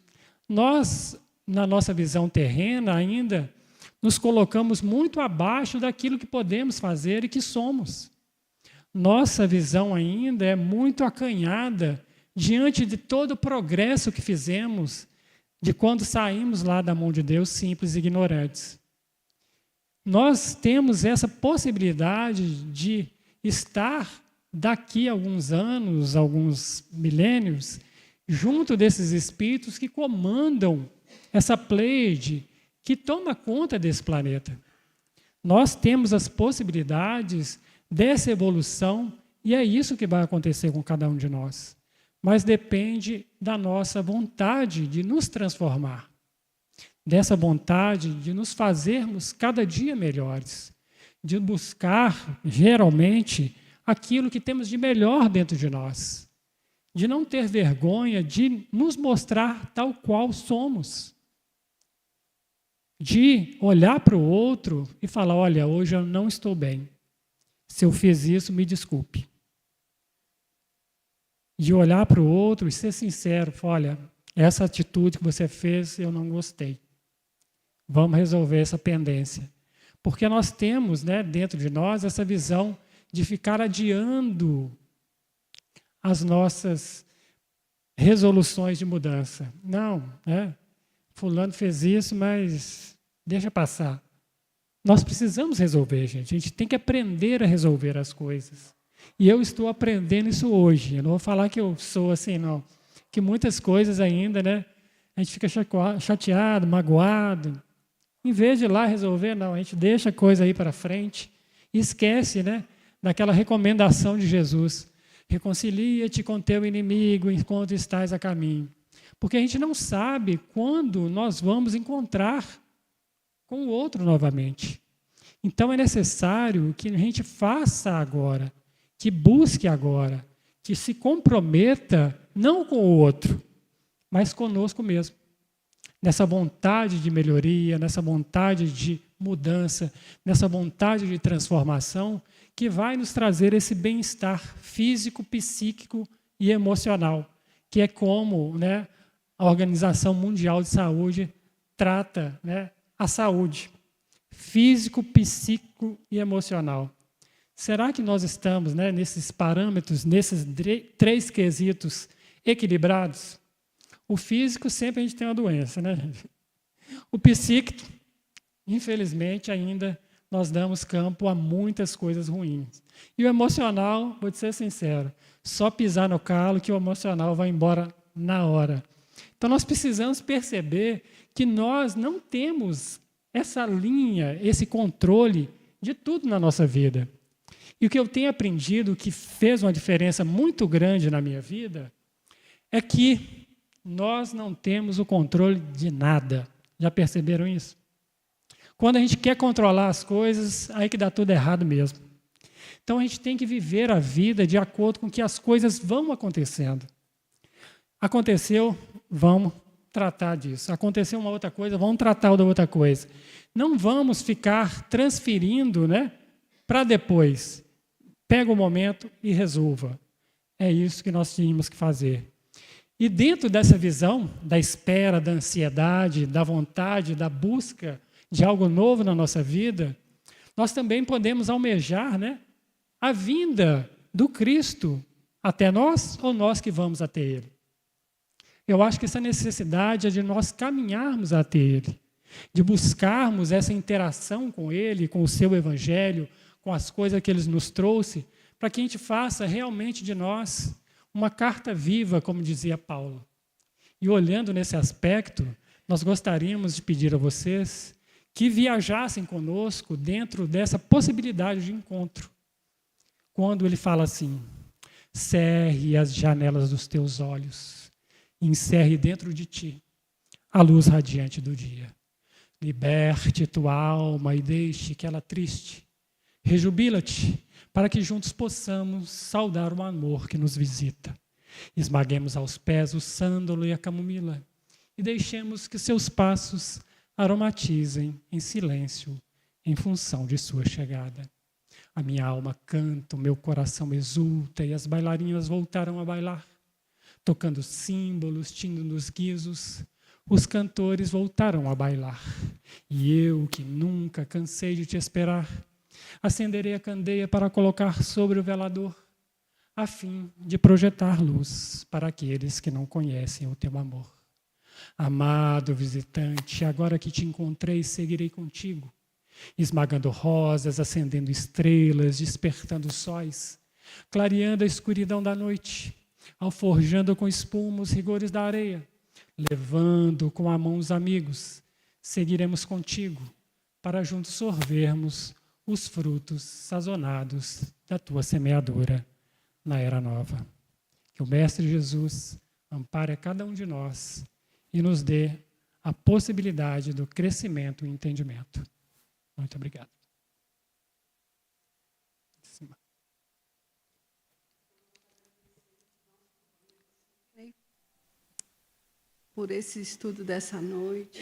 Nós, na nossa visão terrena ainda, nos colocamos muito abaixo daquilo que podemos fazer e que somos. Nossa visão ainda é muito acanhada diante de todo o progresso que fizemos de quando saímos lá da mão de Deus simples e ignorantes. Nós temos essa possibilidade de estar daqui a alguns anos, alguns milênios, junto desses espíritos que comandam essa pleiade que toma conta desse planeta. Nós temos as possibilidades dessa evolução e é isso que vai acontecer com cada um de nós. Mas depende da nossa vontade de nos transformar, dessa vontade de nos fazermos cada dia melhores, de buscar, geralmente, aquilo que temos de melhor dentro de nós, de não ter vergonha de nos mostrar tal qual somos, de olhar para o outro e falar: olha, hoje eu não estou bem, se eu fiz isso, me desculpe. De olhar para o outro e ser sincero: olha, essa atitude que você fez, eu não gostei. Vamos resolver essa pendência. Porque nós temos, né, dentro de nós essa visão de ficar adiando as nossas resoluções de mudança. Não, né? Fulano fez isso, mas deixa passar. Nós precisamos resolver, gente. A gente tem que aprender a resolver as coisas. E eu estou aprendendo isso hoje. Eu não vou falar que eu sou assim, não. Que muitas coisas ainda, né, a gente fica chateado, magoado. Em vez de ir lá resolver, não, a gente deixa a coisa aí para frente e esquece, né, daquela recomendação de Jesus: reconcilia-te com teu inimigo enquanto estás a caminho. Porque a gente não sabe quando nós vamos encontrar com o outro novamente. Então é necessário que a gente faça agora, que busque agora, que se comprometa não com o outro, mas conosco mesmo. Nessa vontade de melhoria, nessa vontade de mudança, nessa vontade de transformação, que vai nos trazer esse bem-estar físico, psíquico e emocional, que é como, né, a Organização Mundial de Saúde trata, né, a saúde físico, psíquico e emocional. Será que nós estamos, né, nesses parâmetros, nesses 3 quesitos equilibrados? O físico, sempre a gente tem uma doença, né? O psíquico, infelizmente, ainda nós damos campo a muitas coisas ruins. E o emocional, vou te ser sincero, só pisar no calo que o emocional vai embora na hora. Então nós precisamos perceber que nós não temos essa linha, esse controle de tudo na nossa vida. E o que eu tenho aprendido, que fez uma diferença muito grande na minha vida, é que nós não temos o controle de nada. Já perceberam isso? Quando a gente quer controlar as coisas, aí que dá tudo errado mesmo. Então, a gente tem que viver a vida de acordo com que as coisas vão acontecendo. Aconteceu, vamos tratar disso. Aconteceu uma outra coisa, vamos tratar da outra coisa. Não vamos ficar transferindo, para depois. Pega o momento e resolva. É isso que nós tínhamos que fazer. E dentro dessa visão da espera, da ansiedade, da vontade, da busca de algo novo na nossa vida, nós também podemos almejar, a vinda do Cristo até nós ou nós que vamos até Ele. Eu acho que essa necessidade é de nós caminharmos até Ele, de buscarmos essa interação com Ele, com o seu Evangelho, com as coisas que Ele nos trouxe, para que a gente faça realmente de nós uma carta viva, como dizia Paulo. E olhando nesse aspecto, nós gostaríamos de pedir a vocês que viajassem conosco dentro dessa possibilidade de encontro. Quando ele fala assim, cerre as janelas dos teus olhos, encerre dentro de ti a luz radiante do dia. Liberte tua alma e deixe que ela triste. Rejubila-te, para que juntos possamos saudar o amor que nos visita. Esmaguemos aos pés o sândalo e a camomila e deixemos que seus passos aromatizem em silêncio em função de sua chegada. A minha alma canta, o meu coração exulta e as bailarinas voltaram a bailar. Tocando símbolos, tindo nos guizos, os cantores voltaram a bailar. E eu, que nunca cansei de te esperar, acenderei a candeia para colocar sobre o velador, a fim de projetar luz para aqueles que não conhecem o teu amor. Amado visitante, agora que te encontrei, seguirei contigo, esmagando rosas, acendendo estrelas, despertando sóis, clareando a escuridão da noite, alforjando com espuma os rigores da areia, levando com a mão os amigos, seguiremos contigo, para juntos sorvermos os frutos sazonados da tua semeadura na era nova. Que o Mestre Jesus ampare a cada um de nós e nos dê a possibilidade do crescimento e entendimento. Muito obrigado. Por esse estudo dessa noite,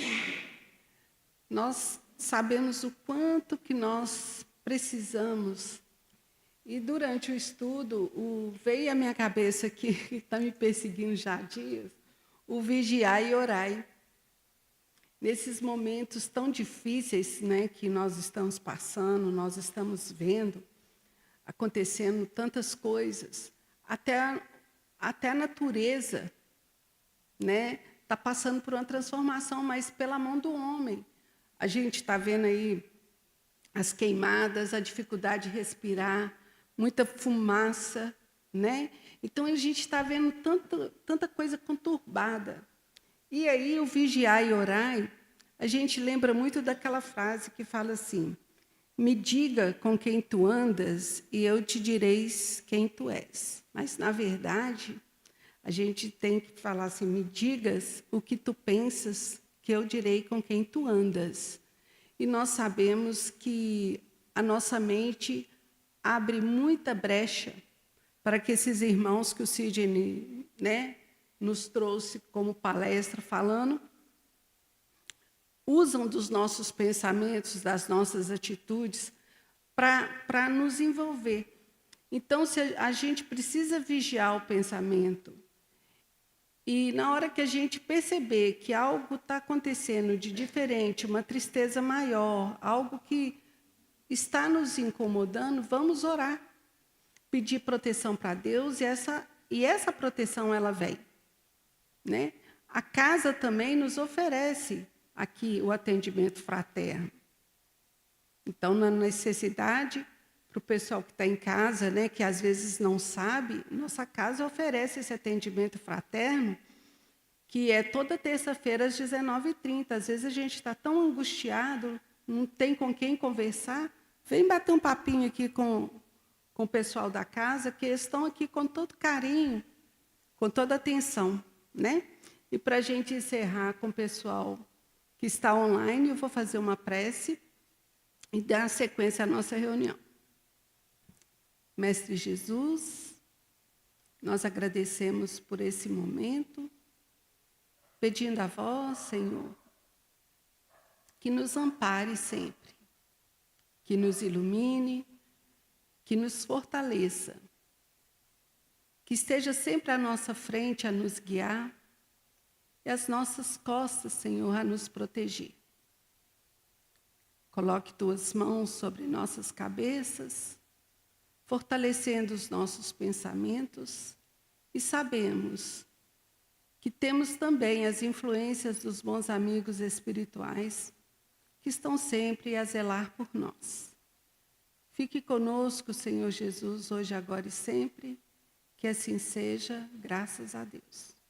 nós sabemos o quanto que nós precisamos. E durante o estudo, veio à minha cabeça que está me perseguindo já há dias, o vigiar e orar. Nesses momentos tão difíceis, que nós estamos passando, nós estamos vendo, acontecendo tantas coisas, até a natureza, está passando por uma transformação, mas pela mão do homem. A gente está vendo aí as queimadas, a dificuldade de respirar, muita fumaça, Então, a gente está vendo tanta coisa conturbada. E aí, o vigiar e orar, a gente lembra muito daquela frase que fala assim, me diga com quem tu andas e eu te direis quem tu és. Mas, na verdade, a gente tem que falar assim, me digas o que tu pensas, que eu direi com quem tu andas. E nós sabemos que a nossa mente abre muita brecha para que esses irmãos que o Sidney, nos trouxe como palestra falando, usam dos nossos pensamentos, das nossas atitudes, para nos envolver. Então, a gente precisa vigiar o pensamento. E na hora que a gente perceber que algo está acontecendo de diferente, uma tristeza maior, algo que está nos incomodando, vamos orar, pedir proteção para Deus e essa proteção ela vem, A casa também nos oferece aqui o atendimento fraterno. Então, na necessidade, para o pessoal que está em casa, que às vezes não sabe, nossa casa oferece esse atendimento fraterno, que é toda terça-feira às 19h30. Às vezes a gente está tão angustiado, não tem com quem conversar, vem bater um papinho aqui com o pessoal da casa, que eles estão aqui com todo carinho, com toda atenção. E para a gente encerrar com o pessoal que está online, eu vou fazer uma prece e dar sequência à nossa reunião. Mestre Jesus, nós agradecemos por esse momento, pedindo a vós, Senhor, que nos ampare sempre, que nos ilumine, que nos fortaleça, que esteja sempre à nossa frente a nos guiar e às nossas costas, Senhor, a nos proteger. Coloque tuas mãos sobre nossas cabeças, fortalecendo os nossos pensamentos, e sabemos que temos também as influências dos bons amigos espirituais que estão sempre a zelar por nós. Fique conosco, Senhor Jesus, hoje, agora e sempre, que assim seja, graças a Deus.